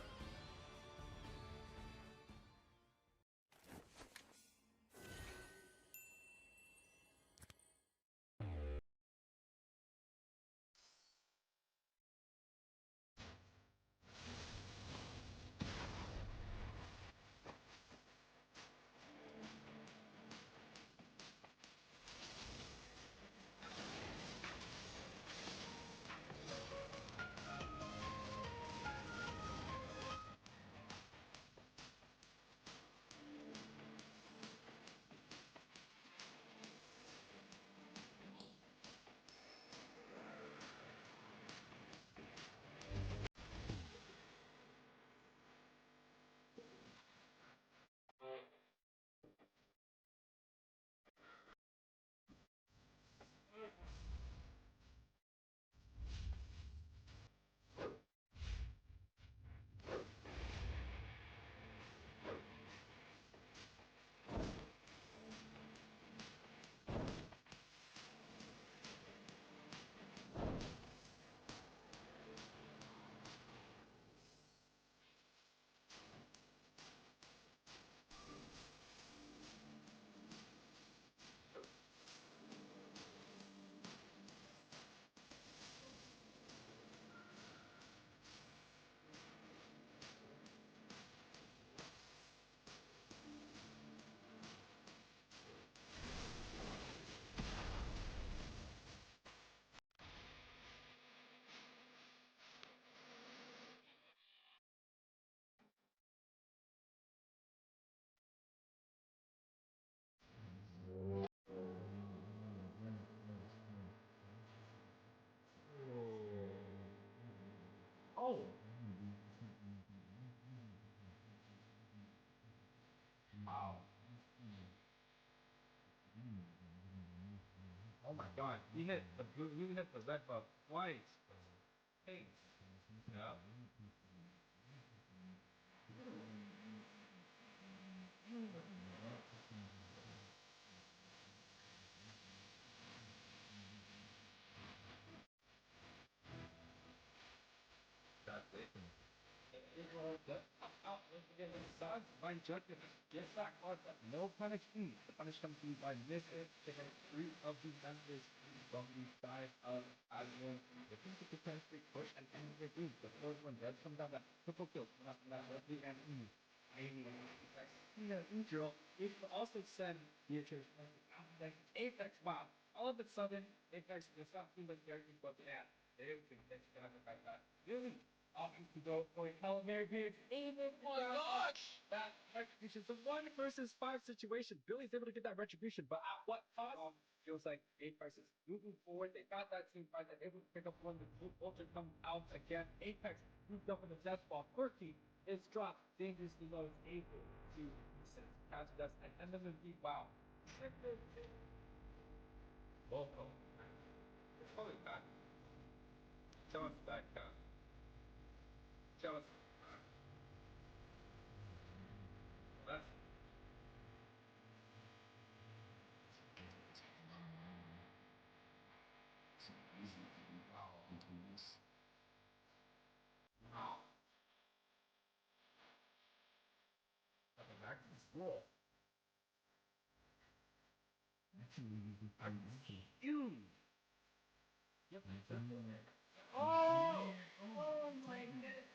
Oh. Wow. Oh my god, he hit the red buff twice. Hey. Yeah. That's it. Mein Judgment. Yes, that card, no punish. The punish comes to by missing three of the members from the side of Admiral. The thing to potentially push and end the group. The third one does come down that triple kill. Not Leslie and Angel. It can also send Beatrice like Apex. Wow. All of a sudden, Apex is not even there, but yeah, everything that's gonna affect that. Really? To go for a Hail Mary page. Even oh my god! That retribution. It's a 1 versus 5 situation. Billy's able to get that retribution, but at what cost? Feels like 8 versus moving forward. They got that team fight. They're able to pick up one. The blue ultra comes out again. Apex moved up in the death ball. Quirky is dropped. Dangerously low is able to catch dust and end of the beat. Wow. Loco. It's probably back. Tell us back. Tell us. Left. Back to school. You. Yep. Oh! Oh my goodness.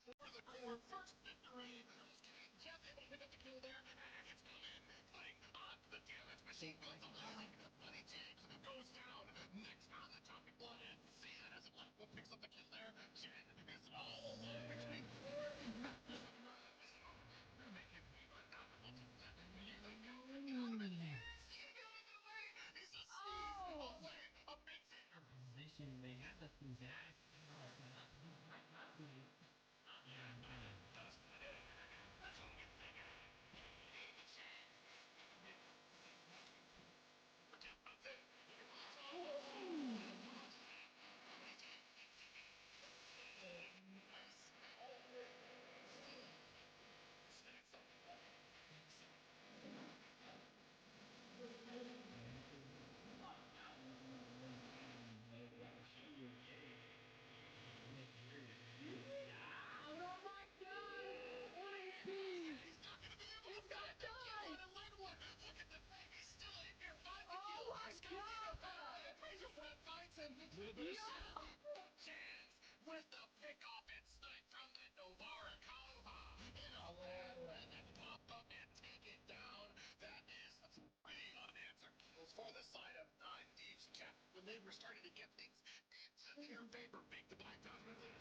For the core first victory. Jeff able to pick up the kill there. It's Glenn playing on the damage machine. Goes alive. Buddy James goes down. Next on the topic line. Fan as a black one picks up the kill there. Jen is all alone between four. They're making even not the ultimate. Here they go. Coming here. He's giving it away. He's a sneeze away. A big fan. They have to do that. With the pick off and snipe from the Novara Kava in a land and then pop up and take it down. That is 3 unanswered kills for the side of 9 Thieves Cap when they were starting to get things into their favor. Big the Black Dog with it.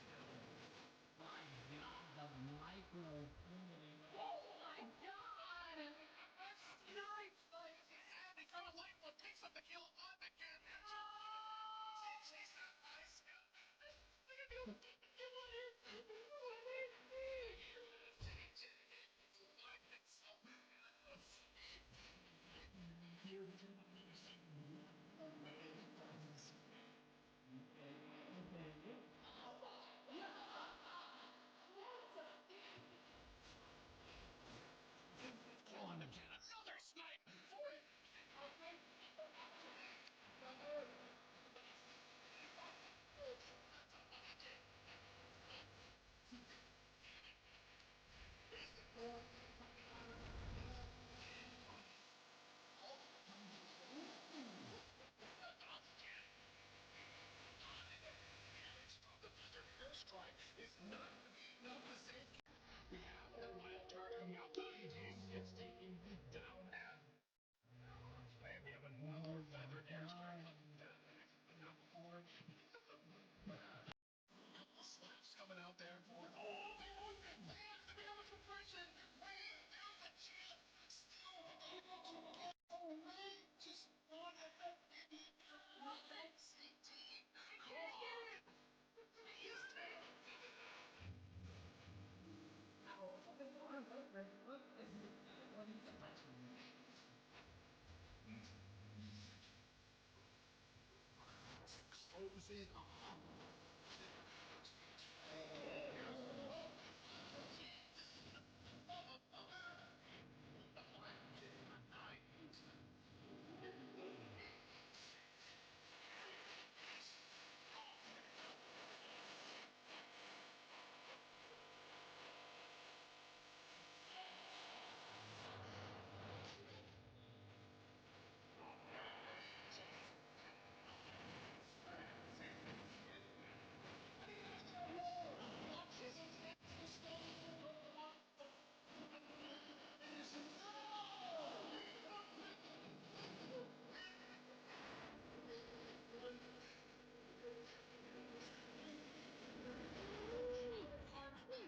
My god, the micro. Oh my god! Snipe! And they throw a light one picks up the kill on the camera. Chase that ice.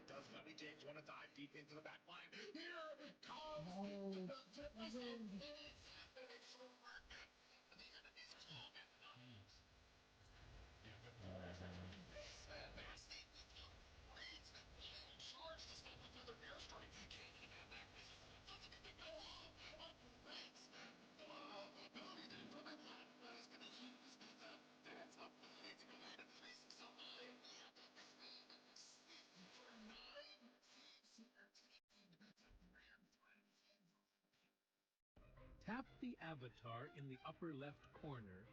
Does Bloody James want to dive deep into the back line? Here it comes! Tap the avatar in the upper left corner.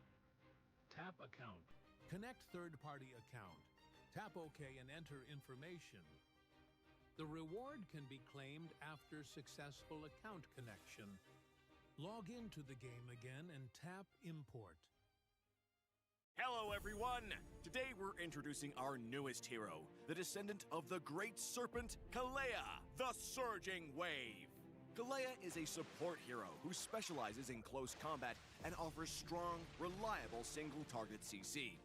Tap account. Connect third-party account. Tap OK and enter information. The reward can be claimed after successful account connection. Log into the game again and tap import. Hello everyone! Today we're introducing our newest hero, the descendant of the great serpent, Kalea, the Surging Wave. Kalea is a support hero who specializes in close combat and offers strong, reliable single-target CC.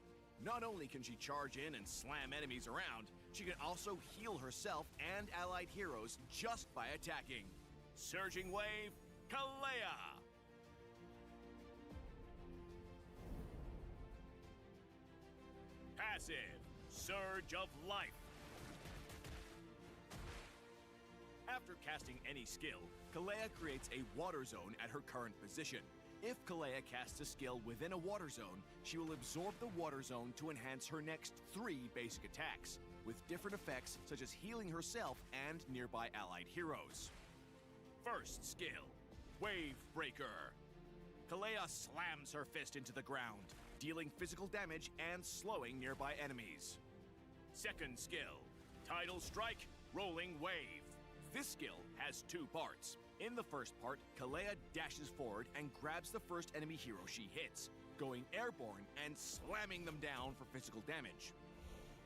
Not only can she charge in and slam enemies around, she can also heal herself and allied heroes just by attacking. Surging Wave, Kalea! Passive, Surge of Life. After casting any skill, Kalea creates a water zone at her current position. If Kalea casts a skill within a water zone, she will absorb the water zone to enhance her next 3 basic attacks, with different effects such as healing herself and nearby allied heroes. First skill, Wave Breaker. Kalea slams her fist into the ground, dealing physical damage and slowing nearby enemies. Second skill, Tidal Strike, Rolling Wave. This skill has 2 parts. In the first part, Kalea dashes forward and grabs the first enemy hero she hits, going airborne and slamming them down for physical damage.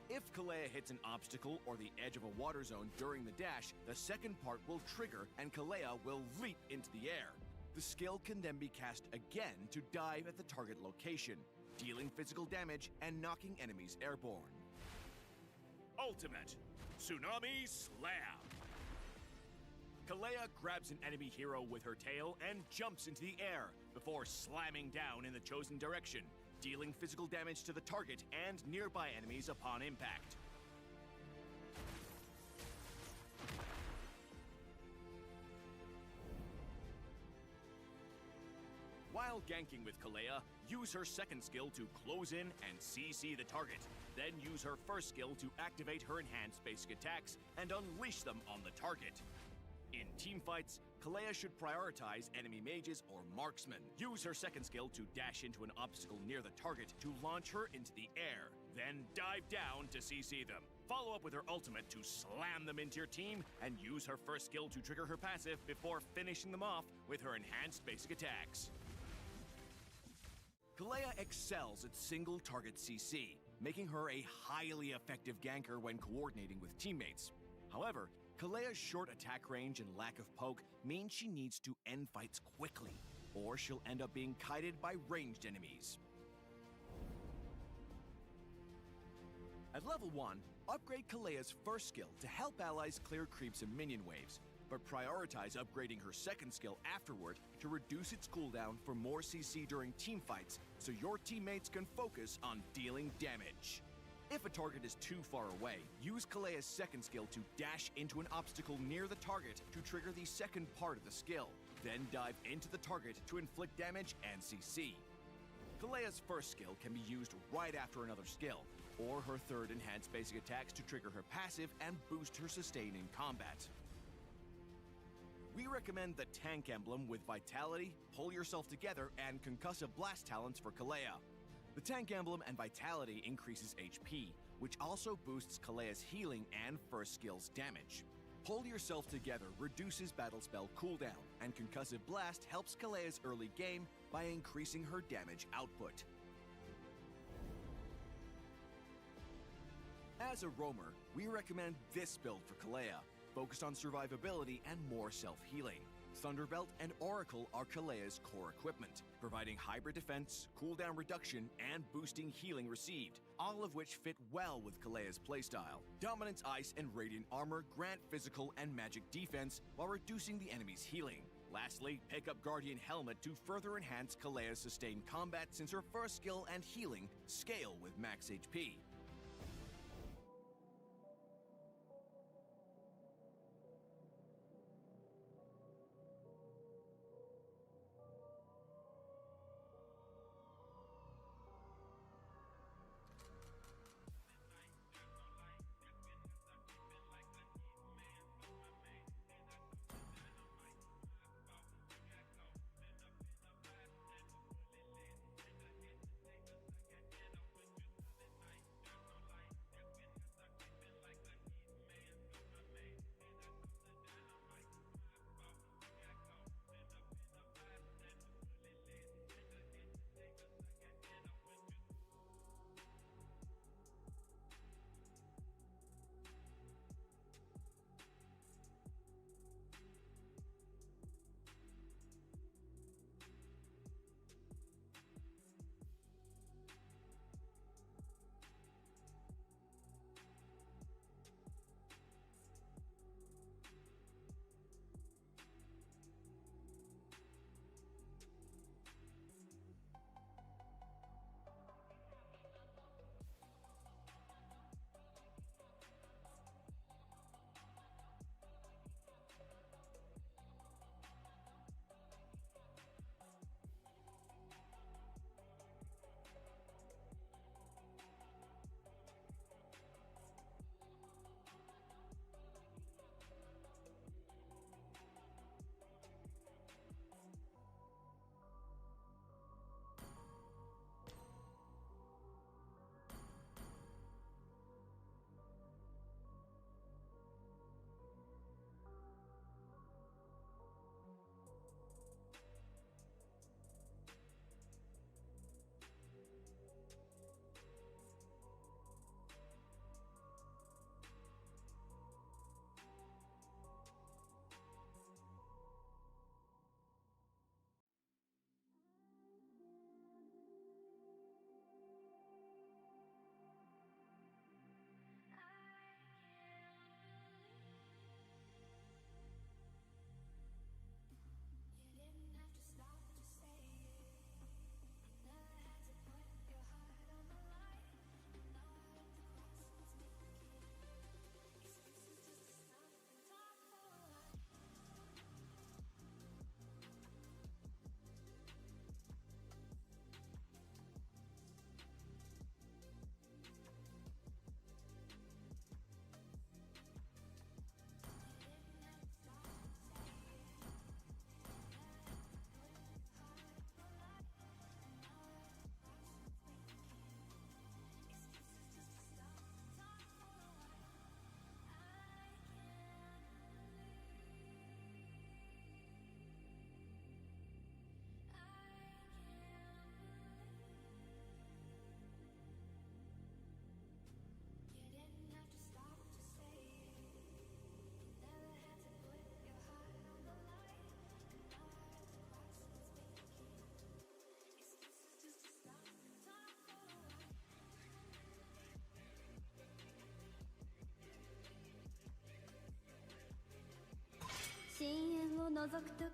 If Kalea hits an obstacle or the edge of a water zone during the dash, the second part will trigger and Kalea will leap into the air. The skill can then be cast again to dive at the target location, dealing physical damage and knocking enemies airborne. Ultimate, Tsunami Slam. Kalea grabs an enemy hero with her tail and jumps into the air before slamming down in the chosen direction, dealing physical damage to the target and nearby enemies upon impact. While ganking with Kalea, use her second skill to close in and CC the target. Then use her first skill to activate her enhanced basic attacks and unleash them on the target. In teamfights, Kalea should prioritize enemy mages or marksmen. Use her second skill to dash into an obstacle near the target to launch her into the air. Then dive down to CC them. Follow up with her ultimate to slam them into your team, and use her first skill to trigger her passive before finishing them off with her enhanced basic attacks. Kalea excels at single target CC, making her a highly effective ganker when coordinating with teammates. However, Kalea's short attack range and lack of poke means she needs to end fights quickly, or she'll end up being kited by ranged enemies. At level 1, upgrade Kalea's first skill to help allies clear creeps and minion waves, but prioritize upgrading her second skill afterward to reduce its cooldown for more CC during teamfights so your teammates can focus on dealing damage. If a target is too far away, use Kalea's second skill to dash into an obstacle near the target to trigger the second part of the skill. Then dive into the target to inflict damage and CC. Kalea's first skill can be used right after another skill, or her third enhanced basic attacks to trigger her passive and boost her sustain in combat. We recommend the Tank emblem with Vitality, Pull Yourself Together, and Concussive Blast talents for Kalea. The Tank emblem and Vitality increases HP, which also boosts Kalea's healing and first skill's damage. Pull Yourself Together reduces battle spell cooldown, and Concussive Blast helps Kalea's early game by increasing her damage output. As a roamer, we recommend this build for Kalea, focused on survivability and more self-healing. Thunderbelt and Oracle are Kalea's core equipment, providing hybrid defense, cooldown reduction, and boosting healing received, all of which fit well with Kalea's playstyle. Dominance Ice and Radiant Armor grant physical and magic defense while reducing the enemy's healing. Lastly, pick up Guardian Helmet to further enhance Kalea's sustained combat, since her first skill and healing scale with max HP.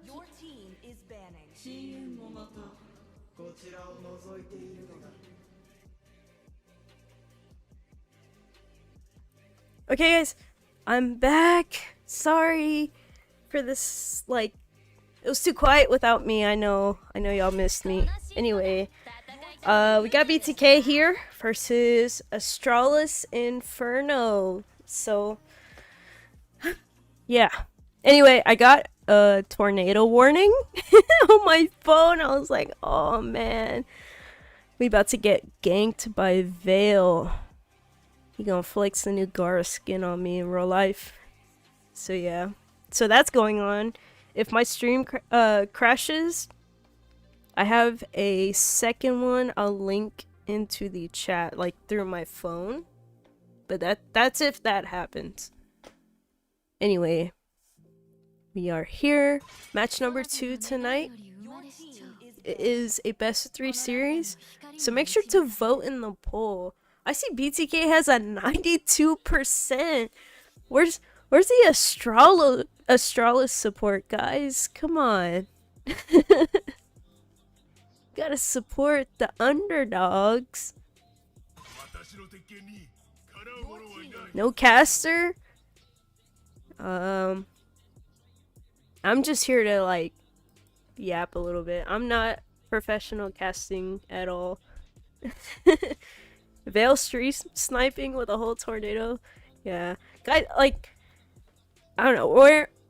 Your team is banning. 深淵もまたこちらを覗いているのだ。 Okay, guys, I'm back. Sorry for this, like, it was too quiet without me. I know y'all missed me. Anyway, We got BTK here versus Astralis Inferno. So, yeah. Anyway, I got a tornado warning on my phone. I was like, oh man. We about to get ganked by Vale. He gonna flex the new Gara skin on me in real life. So yeah. So that's going on. If my stream crashes, I have a second one I'll link into the chat, like through my phone. But that's if that happens. Anyway, we are here. Match number 2 tonight. It is a best of 3 series. So make sure to vote in the poll. I see BTK has a 92%. Where's the Astralis support, guys? Come on. Gotta support the underdogs. No caster? I'm just here to like yap a little bit. I'm not professional casting at all. Veil street sniping with a whole tornado. Yeah. Guys, like, I don't know,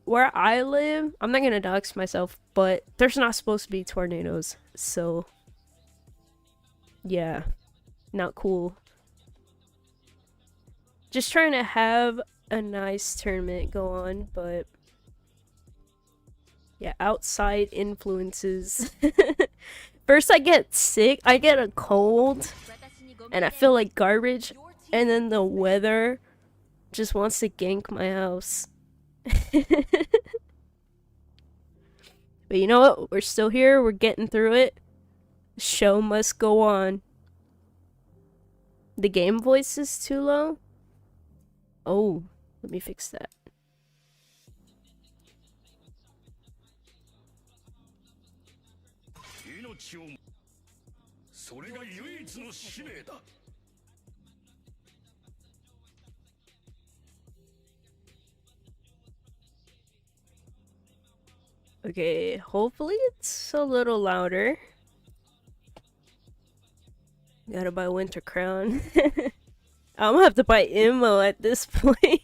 where I live, I'm not gonna dox myself, but there's not supposed to be tornadoes. So, yeah. Not cool. Just trying to have a nice tournament go on, but yeah, outside influences. First I get sick, I get a cold, and I feel like garbage, and then the weather just wants to gank my house. But you know what? We're still here, we're getting through it. The show must go on. The game voice is too low? Oh, let me fix that. Okay, hopefully it's a little louder. Gotta buy Winter Crown. I'm gonna have to buy ammo at this point.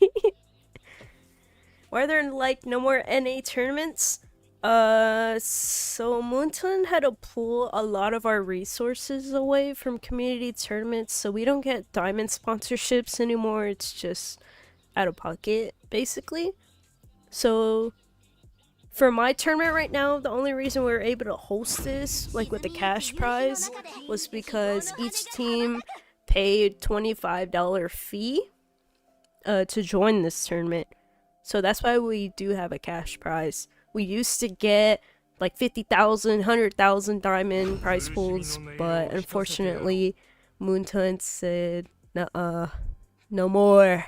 Why are there like no more NA tournaments? So Moonton had to pull a lot of our resources away from community tournaments, so we don't get diamond sponsorships anymore. It's just out of pocket, basically. So for my tournament right now, the only reason we were able to host this, like with the cash prize, was because each team paid $25 fee to join this tournament. So that's why we do have a cash prize. We used to get like 50,000, 100,000 diamond prize pools, but unfortunately, Moonton said, nuh-uh, no more.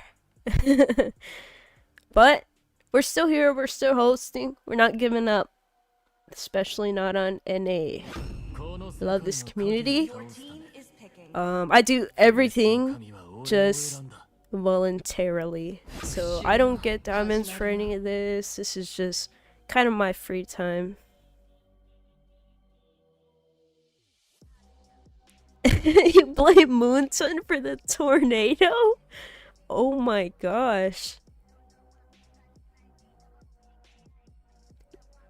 But we're still here, we're still hosting, we're not giving up, especially not on NA. Love this community. I do everything just voluntarily, so I don't get diamonds for any of this. This is just kind of my free time. You blame Moonton for the tornado? Oh my gosh.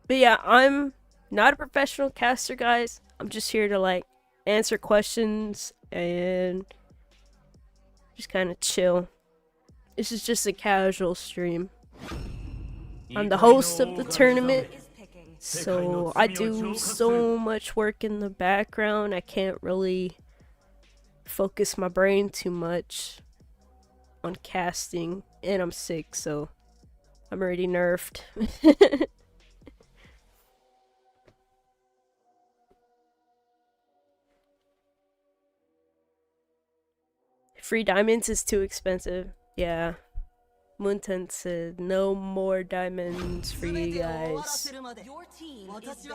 But yeah, I'm not a professional caster, guys. I'm just here to like answer questions and just kind of chill. This is just a casual stream. I'm the host of the tournament, so I do so much work in the background. I can't really focus my brain too much on casting, and I'm sick, so I'm already nerfed. Free diamonds is too expensive. Yeah. Moonton said no more diamonds for you guys.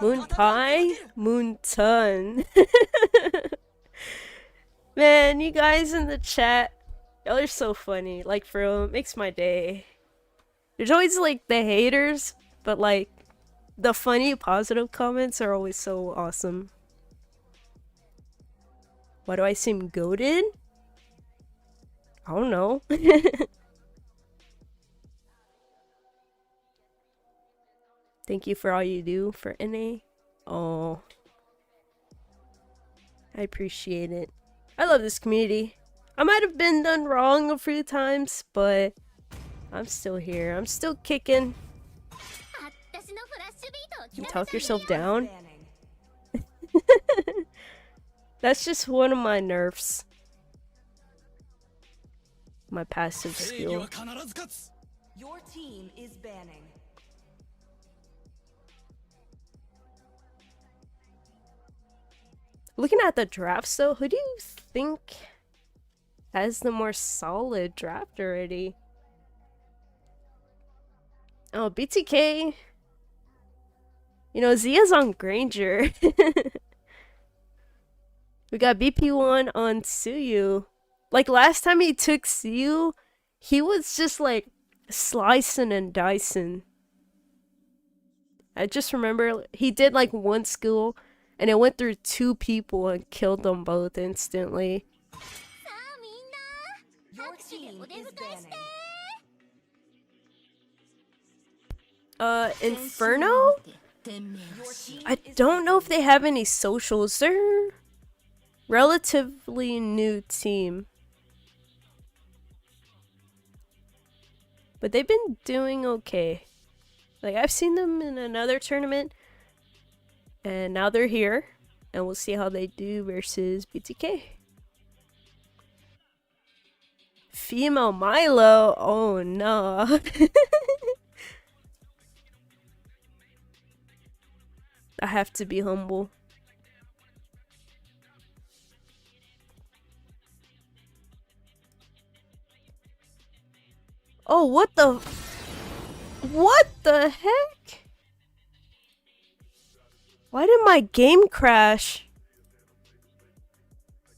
Moon pie? Moonton. Man, you guys in the chat, y'all are so funny. Like, for real, it makes my day. There's always like the haters, but like the funny positive comments are always so awesome. Why do I seem goated? I don't know. Thank you for all you do for NA. Oh, I appreciate it. I love this community. I might have been done wrong a few times, but I'm still here. I'm still kicking. You talk yourself down? That's just one of my nerfs. My passive skill. Your team is banning. Looking at the drafts though, who do you think has the more solid draft already? Oh, BTK. You know, Zia's on Granger. We got BP1 on Suyu. Like last time he took Suyu, he was just like slicing and dicing. I just remember he did like one skill and it went through 2 people and killed them both instantly. Your team is banning. Inferno? I don't know if they have any socials. They're relatively new team. But they've been doing okay. Like I've seen them in another tournament. And now they're here. And we'll see how they do versus BTK. Female Milo? Oh no. I have to be humble. Oh, what the heck? Why did my game crash?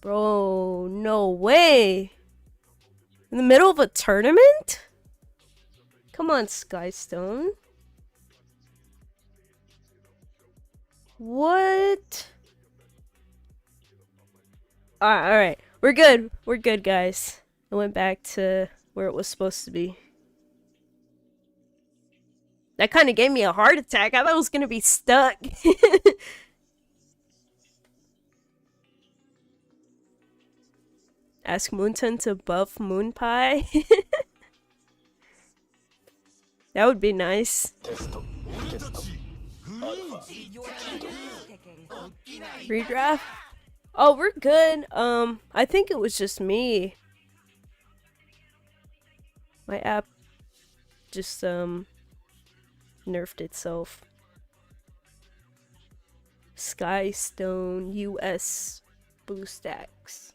Bro, no way. In the middle of a tournament? Come on, Skystone. What? Alright. We're good. We're good, guys. I went back to where it was supposed to be. That kind of gave me a heart attack. I thought I was gonna be stuck. Ask Moonton to buff Moonpie. That would be nice. Redraft? Oh, we're good. I think it was just me. My app just nerfed itself. Skystone US BlueStacks.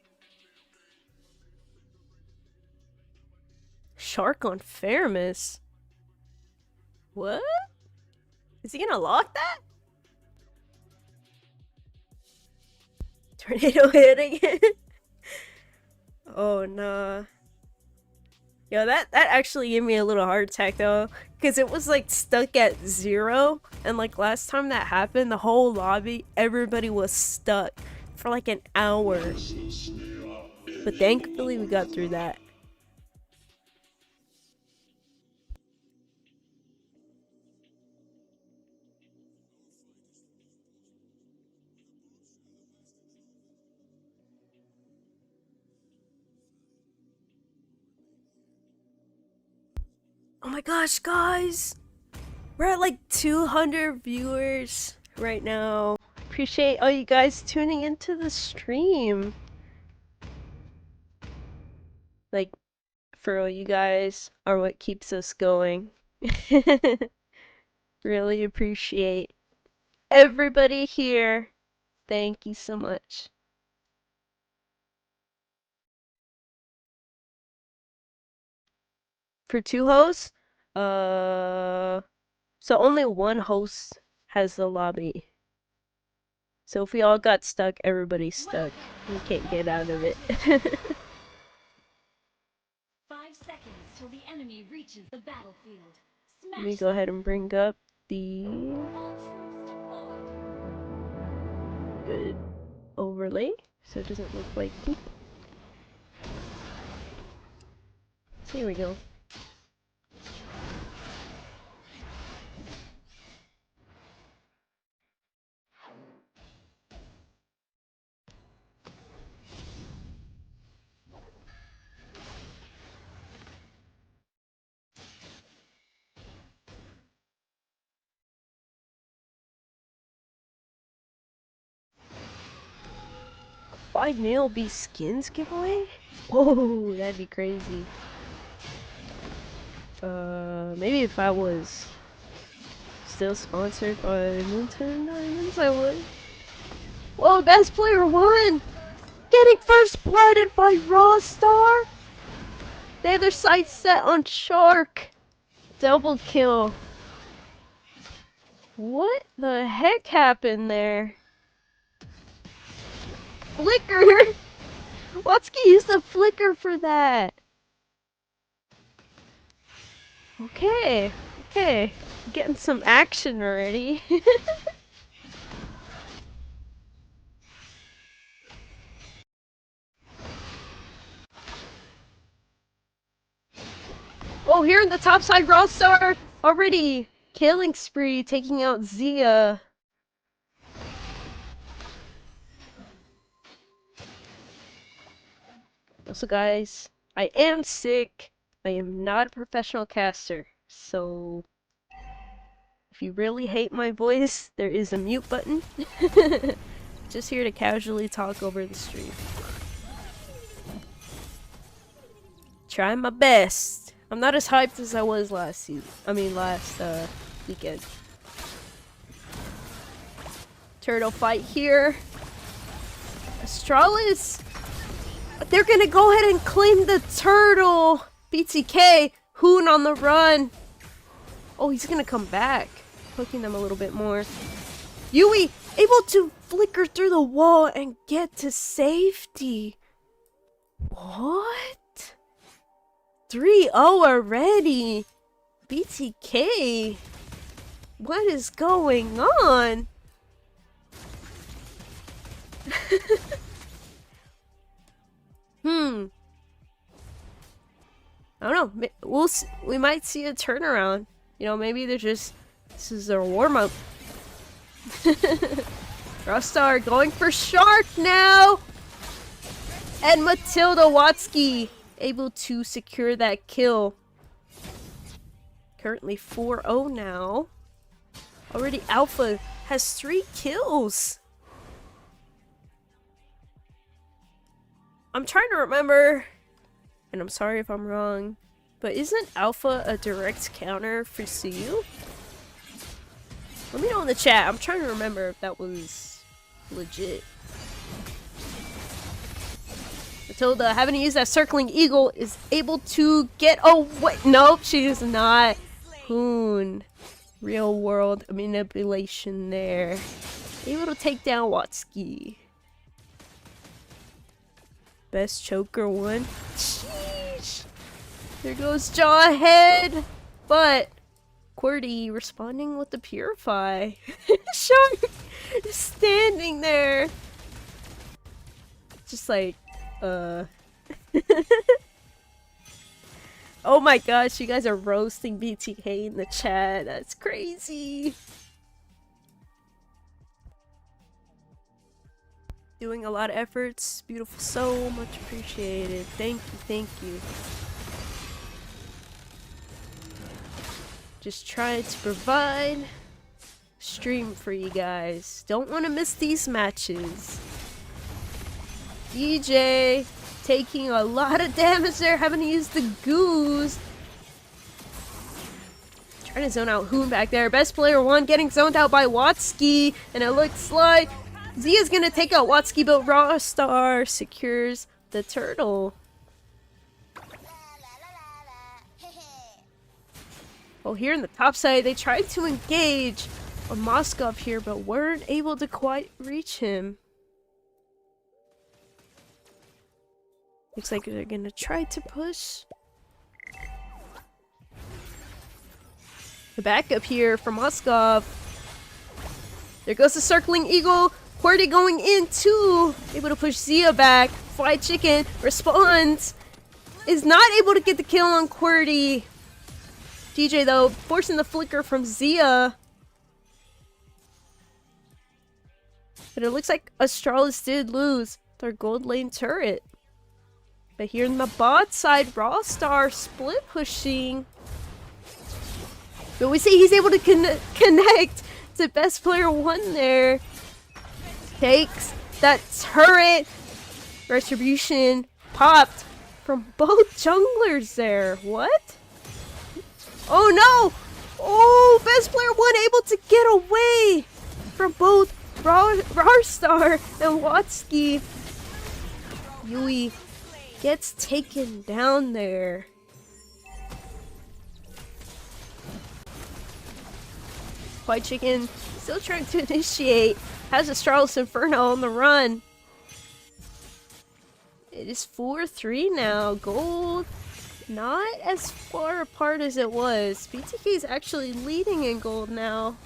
Shark on Faramus? What? Is he gonna lock that? Tornado hit again? Oh nah. Yo, that actually gave me a little heart attack though, because it was like stuck at 0, and like last time that happened, the whole lobby, everybody was stuck for like an hour. But thankfully we got through that. Oh my gosh, guys! We're at like 200 viewers right now. Appreciate all you guys tuning into the stream. Like, for all you guys are what keeps us going. Really appreciate everybody here. Thank you so much. For 2 hosts? So only 1 host has the lobby. So if we all got stuck, everybody's stuck. We can't get out of it. 5 seconds till the enemy reaches the battlefield. Let me go ahead and bring up the good overlay so it doesn't look like poop. So here we go. Five Mlbb skins giveaway? Whoa, that'd be crazy. Maybe if I was still sponsored by Nintendo Diamonds, I would. Whoa, best player won! Getting first blooded by Raw Star! They have their sights set on Shark! Double kill. What the heck happened there? Flicker! Watsky used the flicker for that! Okay, okay. Getting some action already. Oh, here in the top side, Raw Star already killing spree, taking out Zia. Also, guys, I am sick. I am not a professional caster, so if you really hate my voice, there is a mute button. Just here to casually talk over the stream. Trying my best. I'm not as hyped as I was last season. last weekend. Turtle fight here. Astralis. They're gonna go ahead and claim the turtle. BTK. Hoon on the run. Oh, he's gonna come back. Poking them a little bit more. Yui able to flicker through the wall and get to safety. What? 3-0 already. BTK. What is going on? I don't know. We might see a turnaround. You know, maybe they're just, this is their warm up. Rostar going for Shark now. And Matilda Watsky able to secure that kill. Currently 4-0 now. Already Alpha has 3 kills. I'm trying to remember, and I'm sorry if I'm wrong, but isn't Alpha a direct counter for Suyu? Let me know in the chat. I'm trying to remember if that was legit. Matilda, having to use that circling eagle, is able to get away. Nope, she is not. Hoon. Real world manipulation there. Able to take down Watsky. Best choker one. Sheesh. There goes Jawhead. But QWERTY responding with the Purify. Shark standing there. Just like, oh my gosh, you guys are roasting BTK in the chat. That's crazy. Doing a lot of efforts. Beautiful, so much appreciated. Thank you, thank you. Just trying to provide stream for you guys. Don't want to miss these matches. DJ taking a lot of damage there, having to use the goose. Trying to zone out Hoon back there. Best player one getting zoned out by Watsky, and it looks like Zia's gonna take out Watsky, but Raw Star secures the turtle. Well, here in the top side, they tried to engage on Moskov here, but weren't able to quite reach him. Looks like they're gonna try to push. The backup here for Moskov. There goes the circling eagle. QWERTY going in too. Able to push Zia back. Fried Chicken responds. Is not able to get the kill on QWERTY. DJ though, forcing the flicker from Zia. But it looks like Astralis did lose their gold lane turret. But here in the bot side, Rawstar split pushing. But we see he's able to connect to best player 1 there. Takes that turret. Retribution popped from both junglers there. What? Oh no! Oh, best player 1 able to get away from both Rawstar and Watsky. Yui gets taken down there. White Chicken still trying to initiate. Has Astralis Inferno on the run. It is 4-3 now. Gold not as far apart as it was. BTK is actually leading in gold now.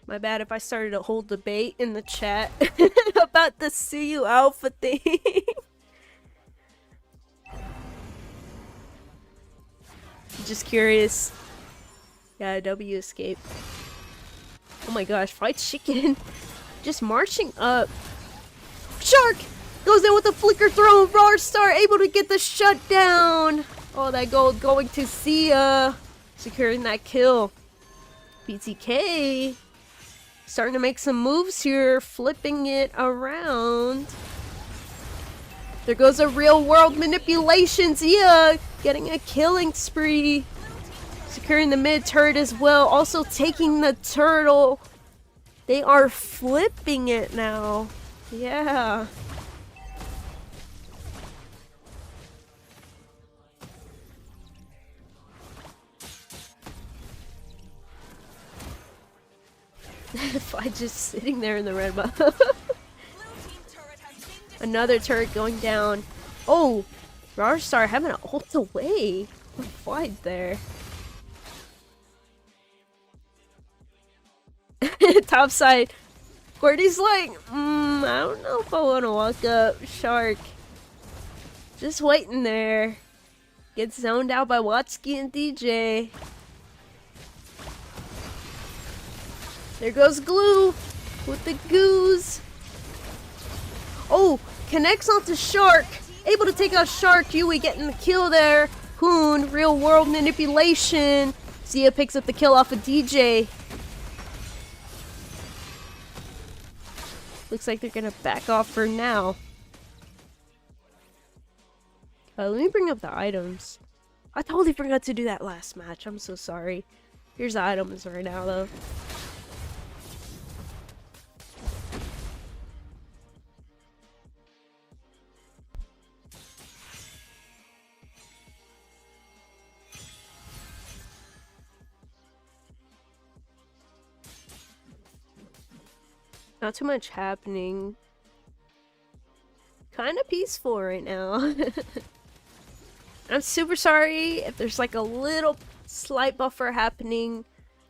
My bad if I started a whole debate in the chat about the Suyu Alpha thing. Just curious. Yeah, W escape. Oh my gosh, Fried Chicken just marching up. Shark goes in with a flicker throw. Rawstar able to get the shutdown. Oh, that gold going to Zia, securing that kill. BTK starting to make some moves here, flipping it around. There goes a real world manipulation. Zia getting a killing spree. Securing the mid turret as well. Also taking the turtle. They are flipping it now. Yeah. If I just sitting there in the red buff. Another turret going down. Oh, Rawstar having an ult away. Wide there. Top side. QWERTY's like, I don't know if I want to walk up. Shark. Just waiting there. Gets zoned out by Watsky and DJ. There goes Glue with the goose. Oh, connects onto Shark. Able to take out Shark. Yui getting the kill there. Hoon, real world manipulation. Zia picks up the kill off of DJ. Looks like they're gonna back off for now. Let me bring up the items. I totally forgot to do that last match. I'm so sorry. Here's the items right now though. Not too much happening. Kind of peaceful right now. I'm super sorry if there's like a little slight buffer happening.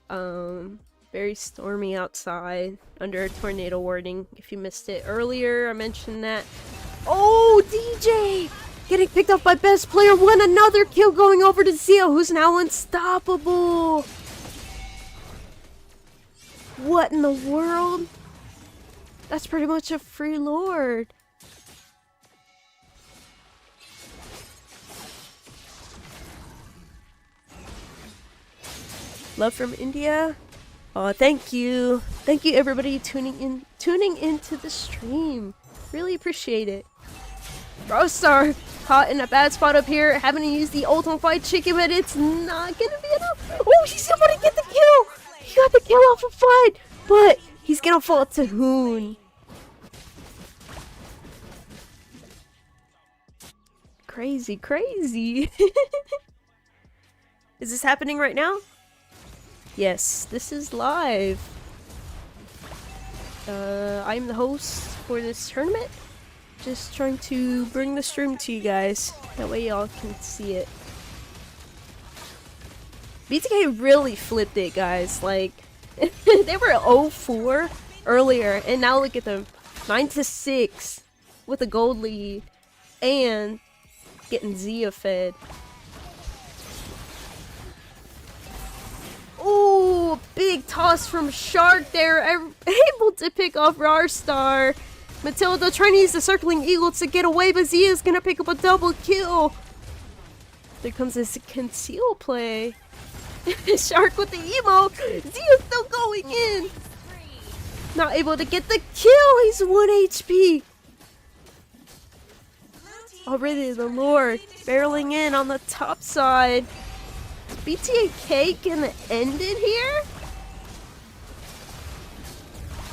Very stormy outside under a tornado warning. If you missed it earlier, I mentioned that. Oh, DJ! Getting picked up by best player 1. Another kill going over to Zia, who's now unstoppable. What in the world? That's pretty much a free lord. Love from India. Oh, thank you. Thank you everybody tuning into the stream. Really appreciate it. Rawstar caught in a bad spot up here, having to use the ult on Fried Chicken, but it's not gonna be enough. Oh, he's able to get the kill. He got the kill off of Fried, but he's gonna fall to Hoon. Crazy, crazy. Is this happening right now? Yes, this is live. I'm the host for this tournament. Just trying to bring the stream to you guys. That way y'all can see it. BTK really flipped it, guys. Like, they were 0-4 earlier, and now look at them. 9-6 with a gold lead. And getting Zia fed. Ooh, big toss from Shark there. Able to pick off Rarstar. Matilda trying to use the circling eagle to get away, but Zia's gonna pick up a double kill. There comes this conceal play. Shark with the emo. Zia's still going in. Not able to get the kill. He's 1 HP. Already the Lord barreling in on the top side. BTK gonna end it here?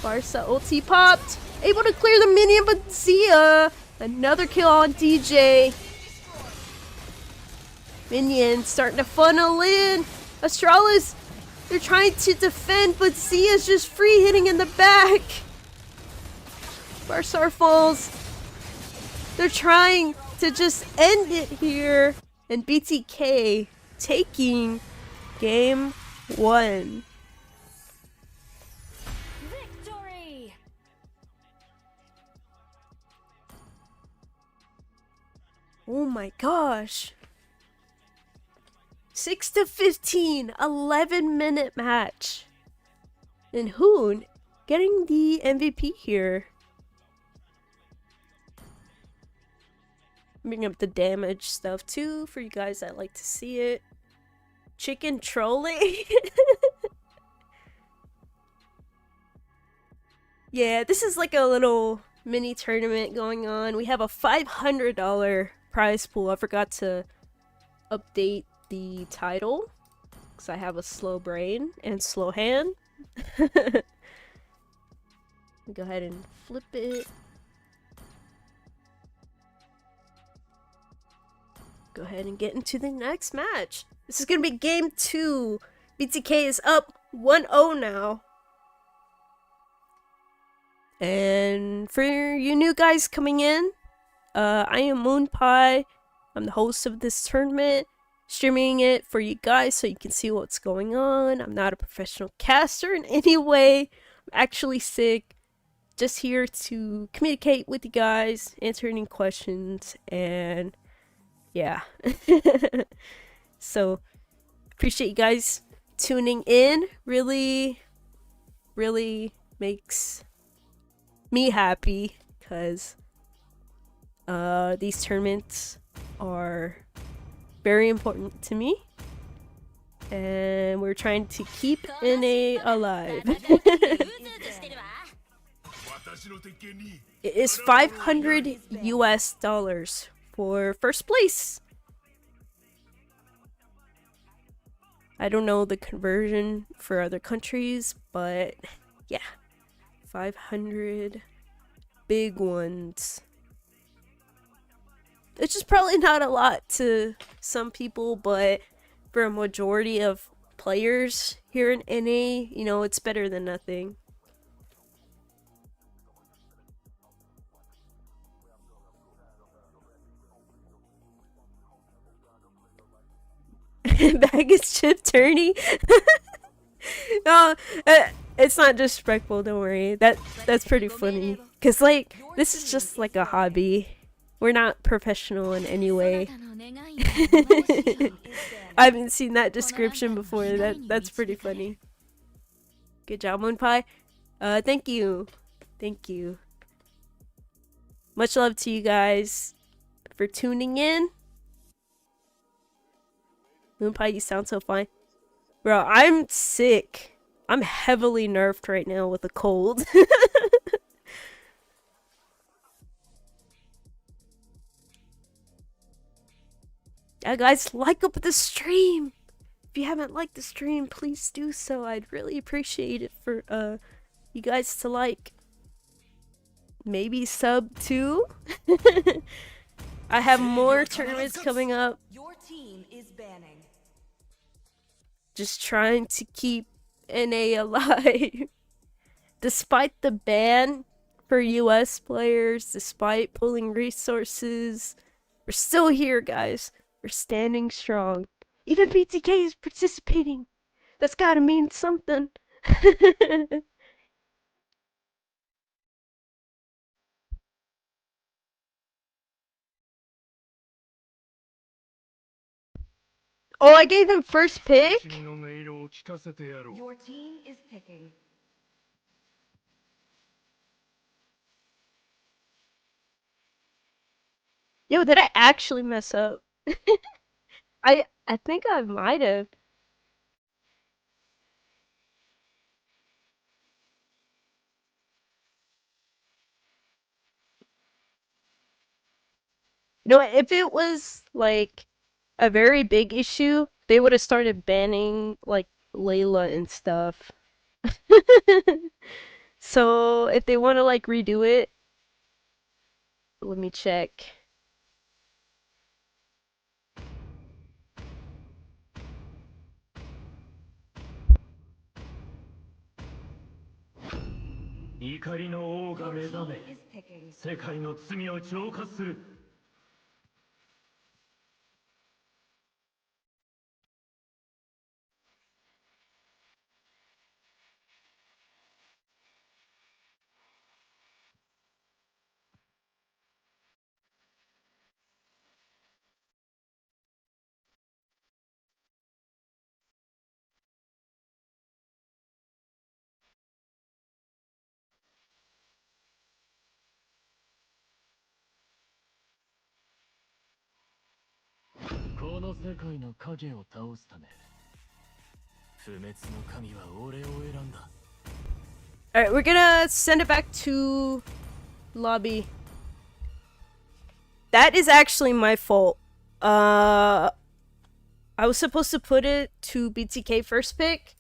Barca ulti popped. Able to clear the minion, but Zia. Another kill on DJ. Minions starting to funnel in. Astralis, they're trying to defend, but Zia's just free hitting in the back. Barsar falls. They're trying to just end it here. And BTK taking game 1. Victory! Oh my gosh. 6-15, 11-minute match. And Hoon getting the MVP here. Bring up the damage stuff too for you guys that like to see it. Chicken trolling. Yeah, this is like a little mini tournament going on. We have a $500 prize pool. I forgot to update the title because I have a slow brain and slow hand. Go ahead and flip it. Go ahead and get into the next match. This is gonna be game 2. BTK is up 1-0 now. And for you new guys coming in, I am Moonpie. I'm the host of this tournament, streaming it for you guys so you can see what's going on. I'm not a professional caster in any way. I'm actually sick. Just here to communicate with you guys, answer any questions, and yeah. So appreciate you guys tuning in. Really makes me happy because these tournaments are very important to me, and we're trying to keep NA alive. It is $500 US for first place. I don't know the conversion for other countries, but yeah, 500 big ones. It's just probably not a lot to some people, but for a majority of players here in NA, you know, it's better than nothing. Baggage chip tourney. No, it's not disrespectful, don't worry. That's pretty funny. Cause like, this is just like a hobby. We're not professional in any way. I haven't seen that description before. That's pretty funny. Good job, Moonpie. Thank you. Thank you. Much love to you guys for tuning in. Moonpie, you sound so fine. Bro, I'm sick. I'm heavily nerfed right now with a cold. Yeah, guys, like up the stream. If you haven't liked the stream, please do so. I'd really appreciate it for you guys to like. Maybe sub too. I have more tournaments coming up. Your team is banning. Just trying to keep NA alive. Despite the ban for US players despite pulling resources. We're still here, guys. We're standing strong. Even BTK is participating. That's gotta mean something. Oh, I gave him first pick? Your team is picking. Yo, did I actually mess up? I think I might have. You know, if it was like a very big issue, they would have started banning like Layla and stuff. So if they want to like redo it, let me check. Alright, we're gonna send it back to lobby. That is actually my fault. I was supposed to put it to BTK first pick.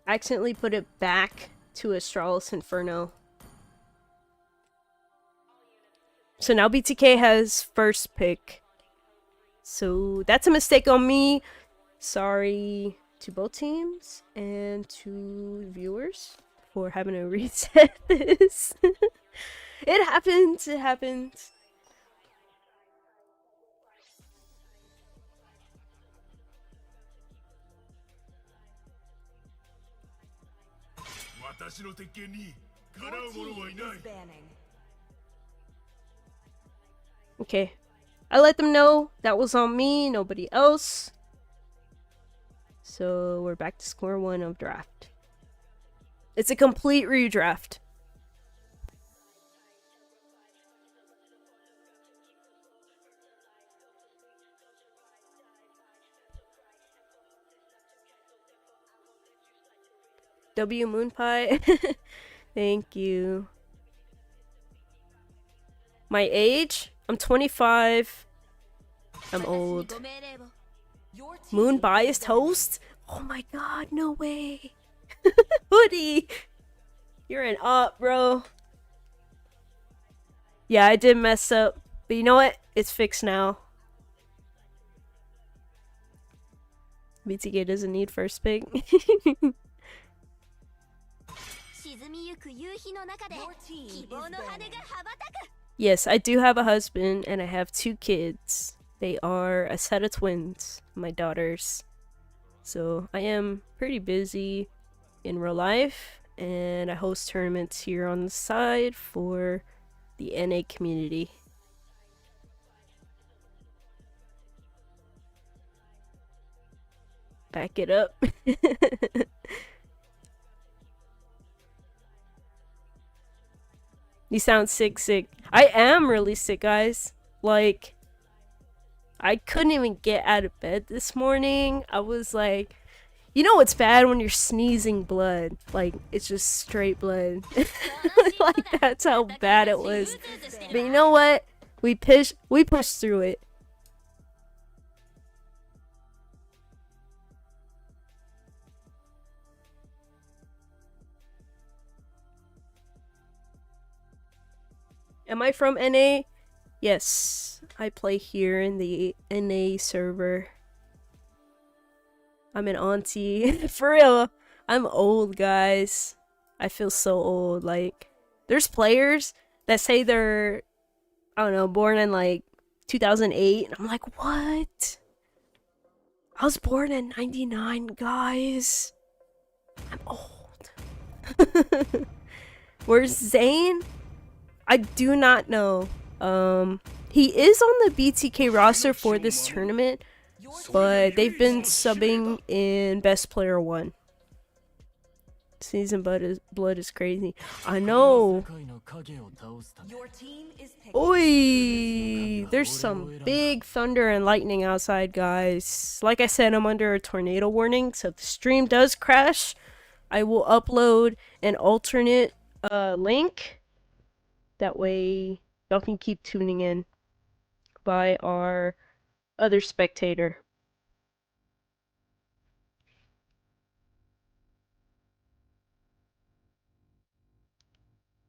I accidentally put it back to Astralis Inferno. So now BTK has first pick. So that's a mistake on me. Sorry to both teams and to viewers for having to reset this. It happens, it happens. Okay. I let them know that was on me, nobody else. So we're back to square one of draft. It's a complete redraft. W Moon Pie. Thank you. My age? I'm 25. I'm old. Moon biased host? Oh my god, no way. Hoodie! You're an op, bro. Yeah, I did mess up. But you know what? It's fixed now. BTK doesn't need first pick. Yes, I do have a husband and I have 2 kids. They are a set of twins, my daughters. So I am pretty busy in real life and I host tournaments here on the side for the NA community. Back it up. You sound sick. I am really sick, guys. Like, I couldn't even get out of bed this morning. I was like, you know what's bad when you're sneezing blood? Like, it's just straight blood. Like, that's how bad it was. But you know what? We pushed through it. Am I from NA? Yes, I play here in the NA server. I'm an auntie. For real, I'm old, guys. I feel so old. Like, There's players that say they're, I don't know, born in like 2008. And I'm like, what? I was born in 99, guys. I'm old. Where's Zane? I do not know. He is on the BTK roster for this tournament, but they've been subbing in Best Player 1. Season blood is crazy. I know. Oi! There's some big thunder and lightning outside, guys. Like I said, I'm under a tornado warning, so if the stream does crash, I will upload an alternate link. That way, y'all can keep tuning in by our other spectator.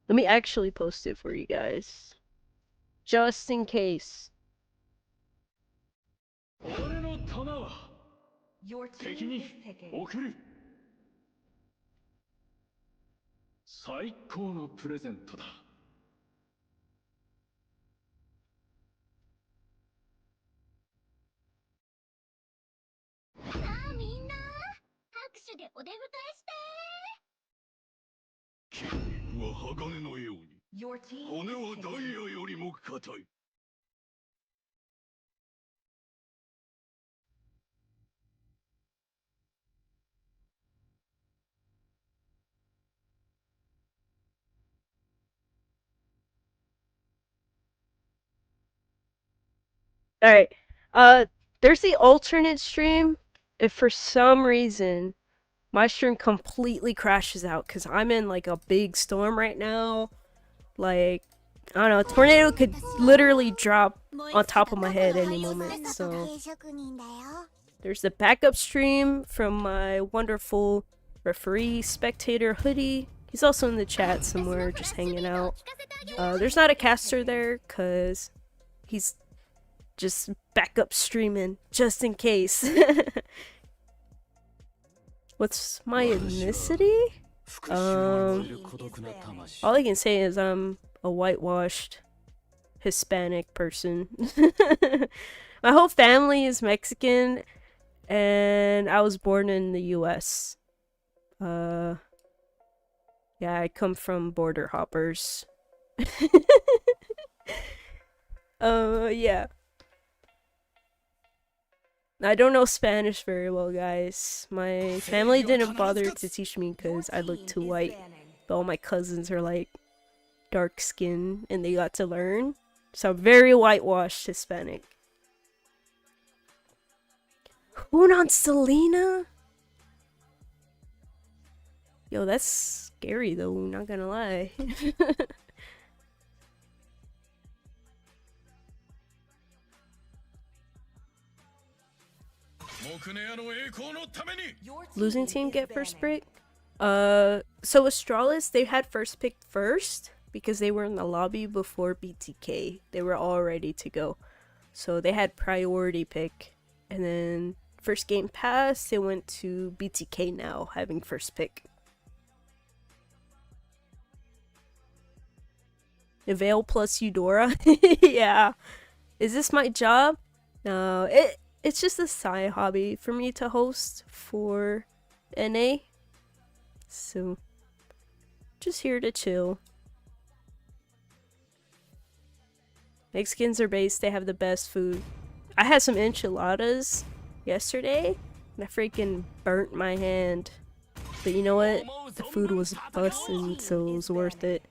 Let me actually post it for you guys. Just in case. Your team is picking. 最高のプレゼントだ。さあみんな、拍手でお出迎えして。金は鋼のように、骨はダイヤよりも硬い。Alright. There's the alternate stream. If for some reason my stream completely crashes out because I'm in like a big storm right now. Like, I don't know, a tornado could literally drop on top of my head any moment. So there's the backup stream from my wonderful referee spectator Hoodie. He's also in the chat somewhere just hanging out. There's not a caster there because he's just backup streaming just in case. What's my ethnicity? All I can say is I'm a whitewashed Hispanic person. My whole family is Mexican, and I was born in the US. Yeah, I come from border hoppers. Yeah. I don't know Spanish very well, guys. My family didn't bother to teach me because I look too white. But all my cousins are like dark skin and they got to learn. So I'm very whitewashed Hispanic. Hunan Selena? Yo, that's scary though, not gonna lie. Losing team get first pick? So Astralis, they had first pick first because they were in the lobby before BTK. They were all ready to go. So they had priority pick. And then first game passed, they went to BTK now, having first pick. Veil plus Eudora? Yeah. Is this my job? No, it's just a side hobby for me to host for NA. So, just here to chill. Mexicans are based, they have the best food. I had some enchiladas yesterday, and I freaking burnt my hand. But you know what? The food was bussin', so it was worth it.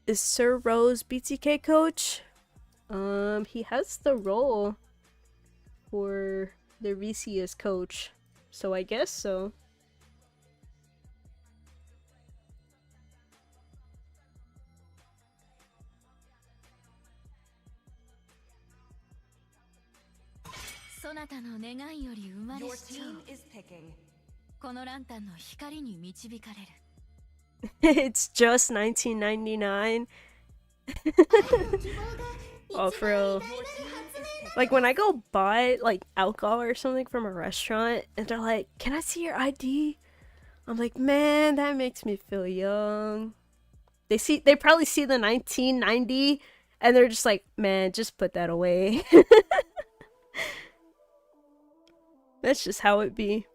Is Sir Rose BTK coach? He has the role for the VCS coach, so I guess so. Your team is picking. It's just 1999. Oh, for real. Like when I go buy like alcohol or something from a restaurant and they're like, "Can I see your ID?" I'm like, man, that makes me feel young. They probably see the 1990 and they're just like, man, just put that away. That's just how it be.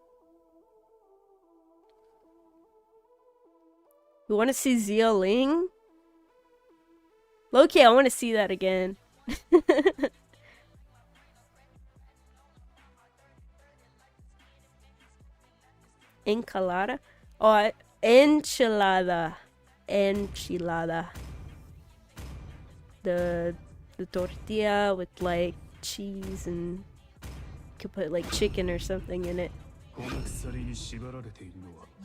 You want to see Zia Ling? Low-key, I want to see that again. Enchilada? Oh, enchilada. Enchilada. The tortilla with like cheese and you could put like chicken or something in it.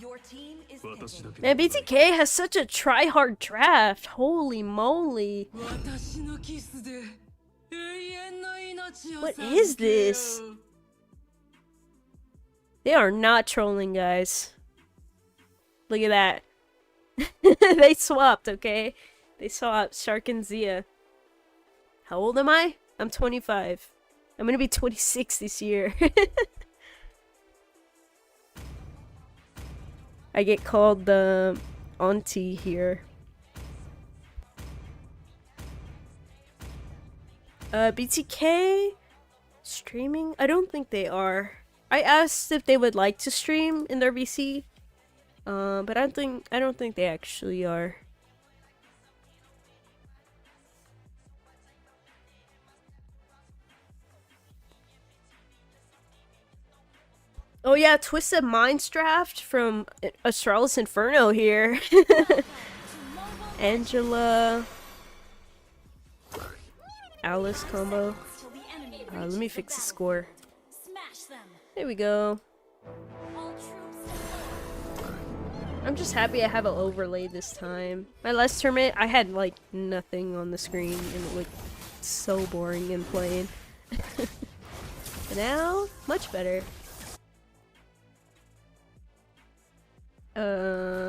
Your team is picking. Man, BTK has such a try-hard draft. Holy moly. What is this? They are not trolling, guys. Look at that. They swapped, okay? They swapped Shark and Zia. How old am I? I'm 25. I'm gonna be 26 this year. I get called the auntie here. BTK streaming? I don't think they are. I asked if they would like to stream in their VC, but I don't think they actually are. Oh yeah, Twisted Minds draft from Astralis Inferno here. Angela, Alice combo. Let me fix the score. There we go. I'm just happy I have an overlay this time. My last tournament, I had like nothing on the screen and it looked so boring and plain. But now, much better.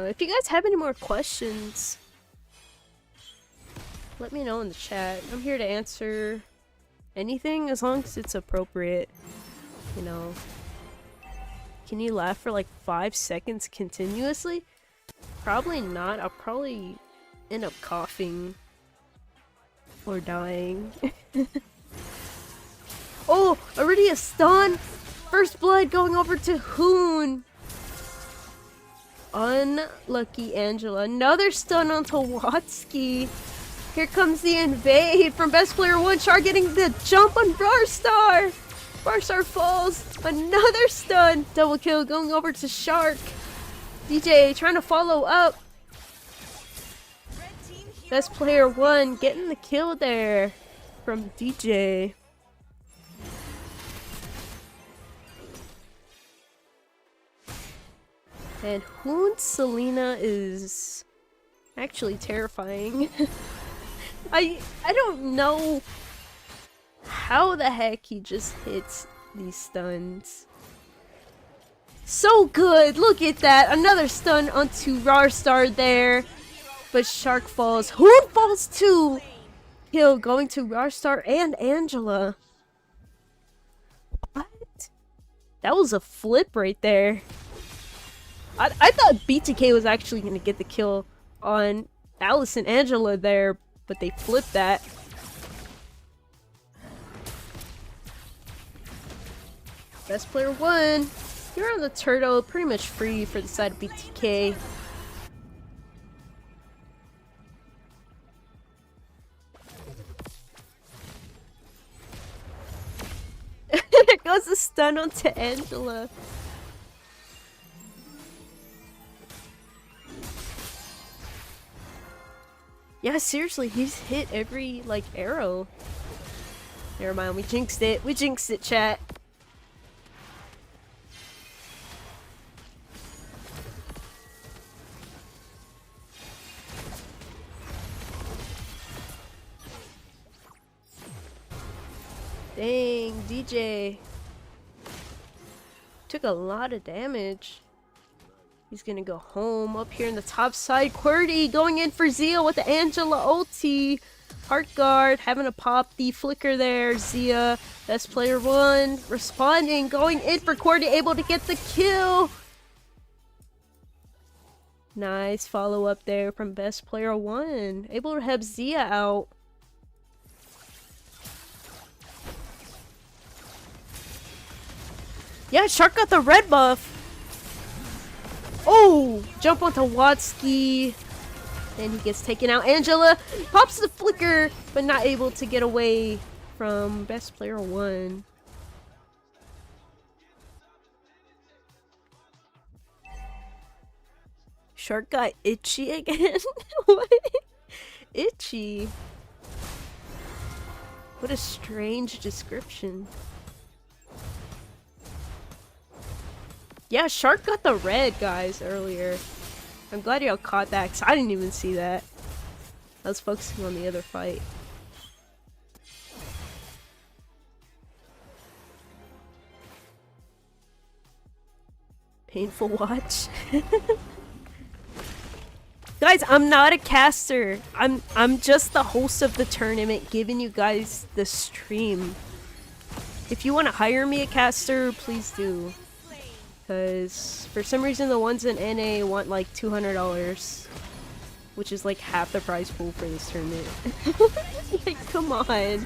If you guys have any more questions, let me know in the chat. I'm here to answer anything as long as it's appropriate. You know, can you laugh for like 5 seconds continuously? Probably not. I'll probably end up coughing or dying. Oh, already a stun! First blood going over to Hoon. Unlucky Angela. Another stun onto Watsky. Here comes the invade from Best Player 1. Char getting the jump on Barstar. Barstar falls. Another stun. Double kill going over to Shark. DJ trying to follow up. Best Player 1 getting the kill there from DJ. And Hoon Selena is actually terrifying. I don't know how the heck he just hits these stuns. So good! Look at that! Another stun onto Rarstar there. But Shark falls. Hoon falls too! Kill going to Rarstar and Angela. What? That was a flip right there. I thought BTK was actually going to get the kill on Alice and Angela there, but they flipped that. Best Player 1. You're on the turtle, pretty much free for the side of BTK. There goes the stun onto Angela. Yeah, seriously, he's hit every, like, arrow. Never mind, we jinxed it. We jinxed it, chat. Dang, DJ. Took a lot of damage. He's gonna go home. Up here in the top side, QWERTY going in for Zia with the Angela ulti. Heart guard having to pop the flicker there. Zia, Best Player 1, responding, going in for QWERTY, able to get the kill. Nice follow up there from best player 1. Able to have Zia out. Yeah, Shark got the red buff. Oh, jump onto Watsky. And he gets taken out. Angela pops the flicker, but not able to get away from best player 1. Shark got itchy again? What? Itchy? What a strange description. Yeah, Shark got the red, guys, earlier. I'm glad y'all caught that, because I didn't even see that. I was focusing on the other fight. Painful watch. Guys, I'm not a caster. I'm just the host of the tournament, giving you guys the stream. If you want to hire me a caster, please do. Because for some reason the ones in NA want like $200, which is like half the prize pool for this tournament. Like, come on.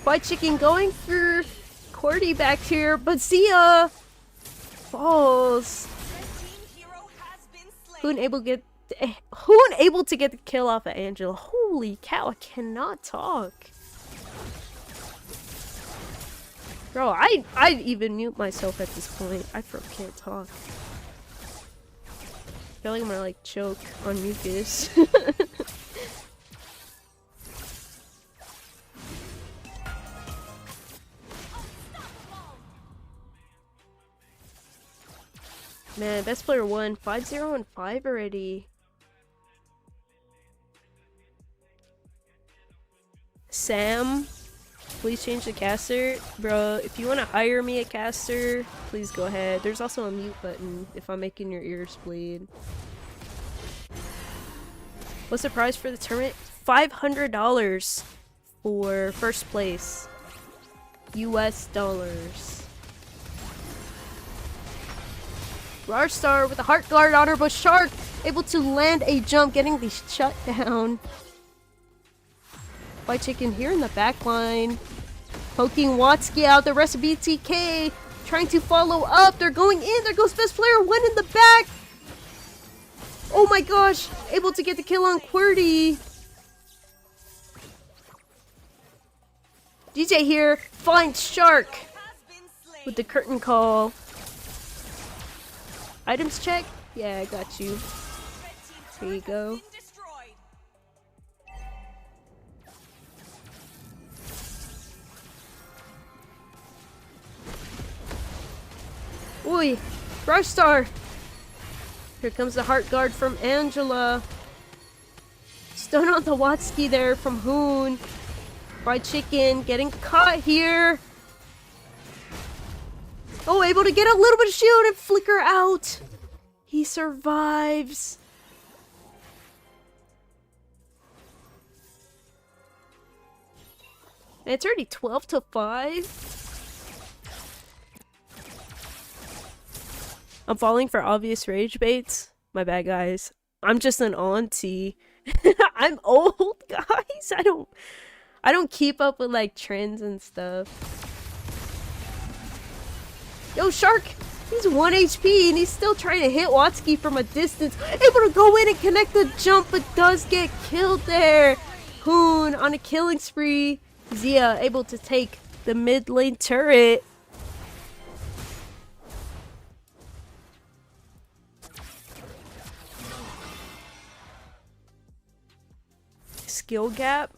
White Chicken going for Cordy back here, but Zia falls. Who unable to get the kill off of Angela? Holy cow! I cannot talk. Bro, I'd even mute myself at this point. I can't talk. I feel like I'm gonna like choke on mucus. Man, best player 1, 5-0 and 5 already. Sam, please change the caster. Bro, if you want to hire me a caster, please go ahead. There's also a mute button if I'm making your ears bleed. What's the prize for the tournament? $500 for first place. US dollars. Rarstar with a heart guard on her, but Shark able to land a jump, getting the shut down. White Chicken here in the back line. Poking Watsky out, the rest of BTK trying to follow up. They're going in. There goes best player 1 in the back. Oh my gosh. Able to get the kill on QWERTY. DJ here finds Shark with the curtain call. Items check? Yeah, I got you. Here you go. Oi! Rushstar! Here comes the heart guard from Angela. Stun on the Watsky there from Hoon. Fried Chicken getting caught here. Oh, able to get a little bit of shield and flicker out. He survives. And it's already 12-5. I'm falling for obvious rage baits. My bad, guys. I'm just an auntie. I'm old, guys. I don't keep up with like trends and stuff. Yo, Shark! He's 1 HP and he's still trying to hit Watsky from a distance. Able to go in and connect the jump, but does get killed there. Hoon on a killing spree. Zia able to take the mid lane turret. Skill gap.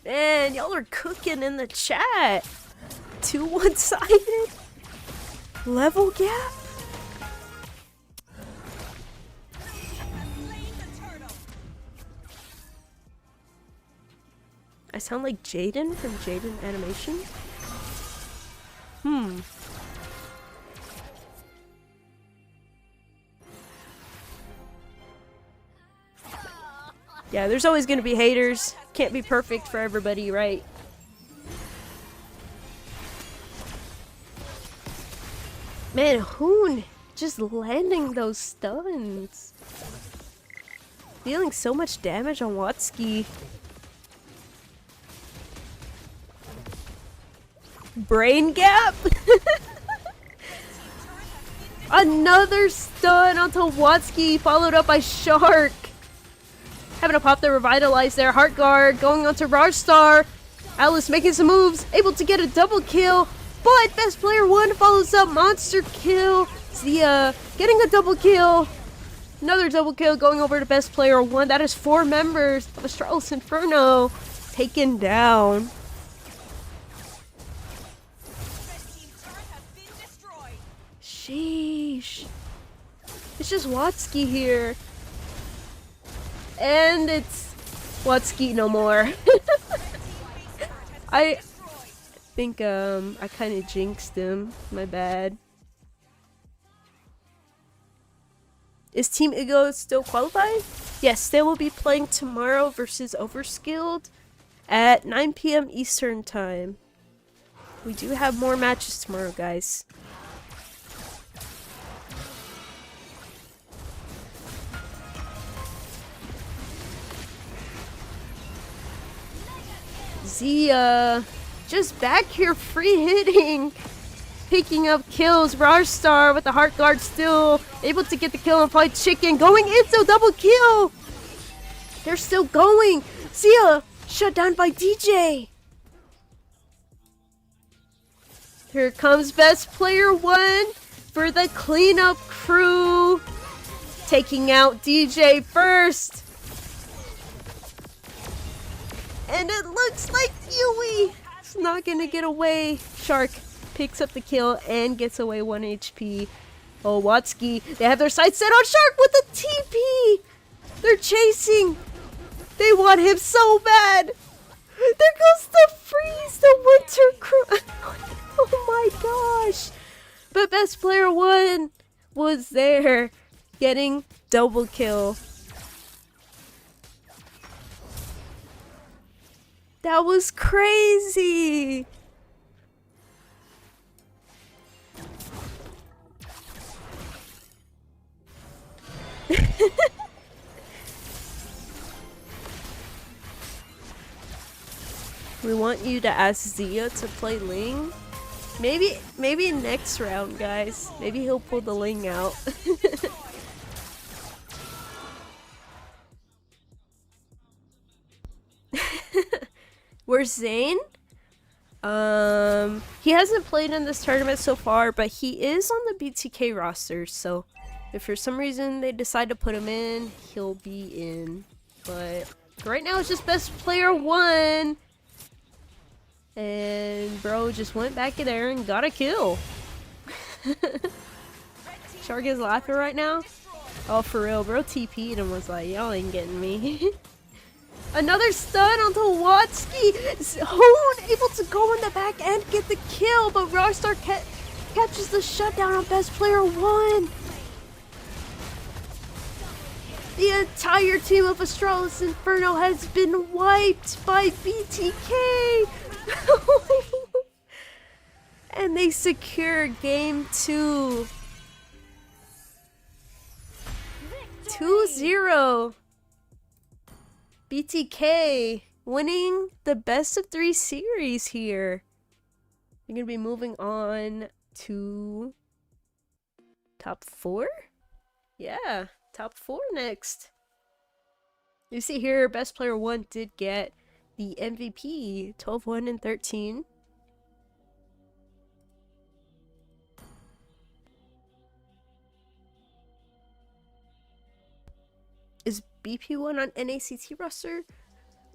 Man, y'all are cooking in the chat. 2 one-sided. Level gap? I sound like Jaden from Jaden Animation? Yeah, there's always gonna be haters. Can't be perfect for everybody, right? Man, Hoon just landing those stuns. Dealing so much damage on Watsky. Brain gap? Another stun onto Watsky, followed up by Shark. Having to pop the Revitalize there. Heart Guard going onto Rarstar. Alice making some moves, able to get a double kill. But Best Player 1 follows up. Monster kill. Zia getting a double kill. Another double kill going over to Best Player 1. That is 4 members of Astralis Inferno taken down. Sheesh. It's just Watsky here. And it's Watsky no more. I think I kind of jinxed him. My bad. Is Team Ego still qualified? Yes, they will be playing tomorrow versus Overskilled at 9 p.m. Eastern Time. We do have more matches tomorrow, guys. Zia just back here free hitting, picking up kills. Rarstar with the Heart Guard still able to get the kill on Fried Chicken, going into double kill. They're still going. Zia shut down by DJ. Here comes Best Player 1 for the cleanup crew, taking out DJ first. And it looks like Yui is not gonna get away. Shark picks up the kill and gets away 1 HP. Oh, Watsky, they have their sights set on Shark with a TP. They're chasing. They want him so bad. There goes the freeze, the winter crown. Oh my gosh. But Best Player 1 was there getting double kill. That was crazy! We want you to ask Zia to play Ling. Maybe next round, guys. Maybe he'll pull the Ling out. Where's Zane? He hasn't played in this tournament so far, but he is on the BTK roster, so if for some reason they decide to put him in, he'll be in. But right now it's just Best Player 1. And bro just went back in there and got a kill. Shark is laughing right now. Oh, for real, bro TP'd and was like, y'all ain't getting me. Another stun onto Watsky. Hone able to go in the back and get the kill, but Rarstar catches the shutdown on Best Player 1. The entire team of Astralis Inferno has been wiped by BTK. And they secure game 2. 2-0. BTK winning the best of 3 series here. We're going to be moving on to top 4? Yeah, top 4 next. You see here, Best Player 1 did get the MVP, 12-1 and 13. Is BP1 on NACT roster?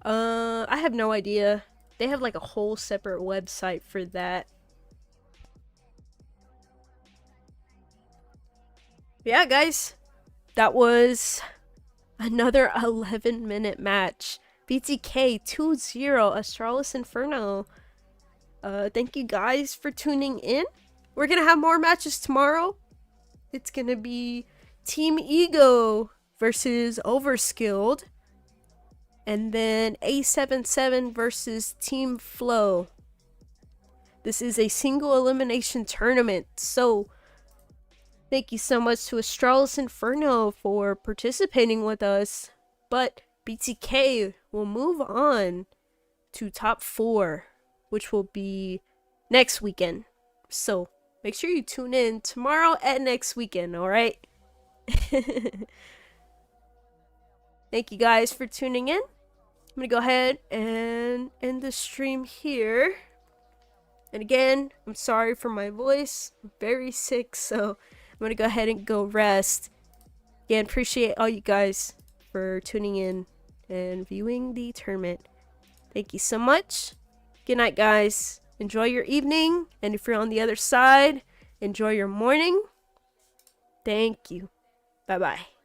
I have no idea. They have like a whole separate website for that. Yeah, guys. That was another 11-minute match. BTK 2-0 Astralis Inferno. Thank you guys for tuning in. We're gonna have more matches tomorrow. It's gonna be Team Ego versus Overskilled, and then A77 versus Team Flow. This is a single elimination tournament, so Thank you so much to Astralis Inferno for participating with us. But BTK will move on to top 4, which will be next weekend. So make sure you tune in tomorrow and next weekend, alright? Thank you guys for tuning in. I'm gonna go ahead and end the stream here. And again, I'm sorry for my voice. I'm very sick, so I'm gonna go ahead and go rest. Again, appreciate all you guys for tuning in and viewing the tournament. Thank you so much. Good night, guys. Enjoy your evening, and if you're on the other side, enjoy your morning. Thank you. Bye-bye.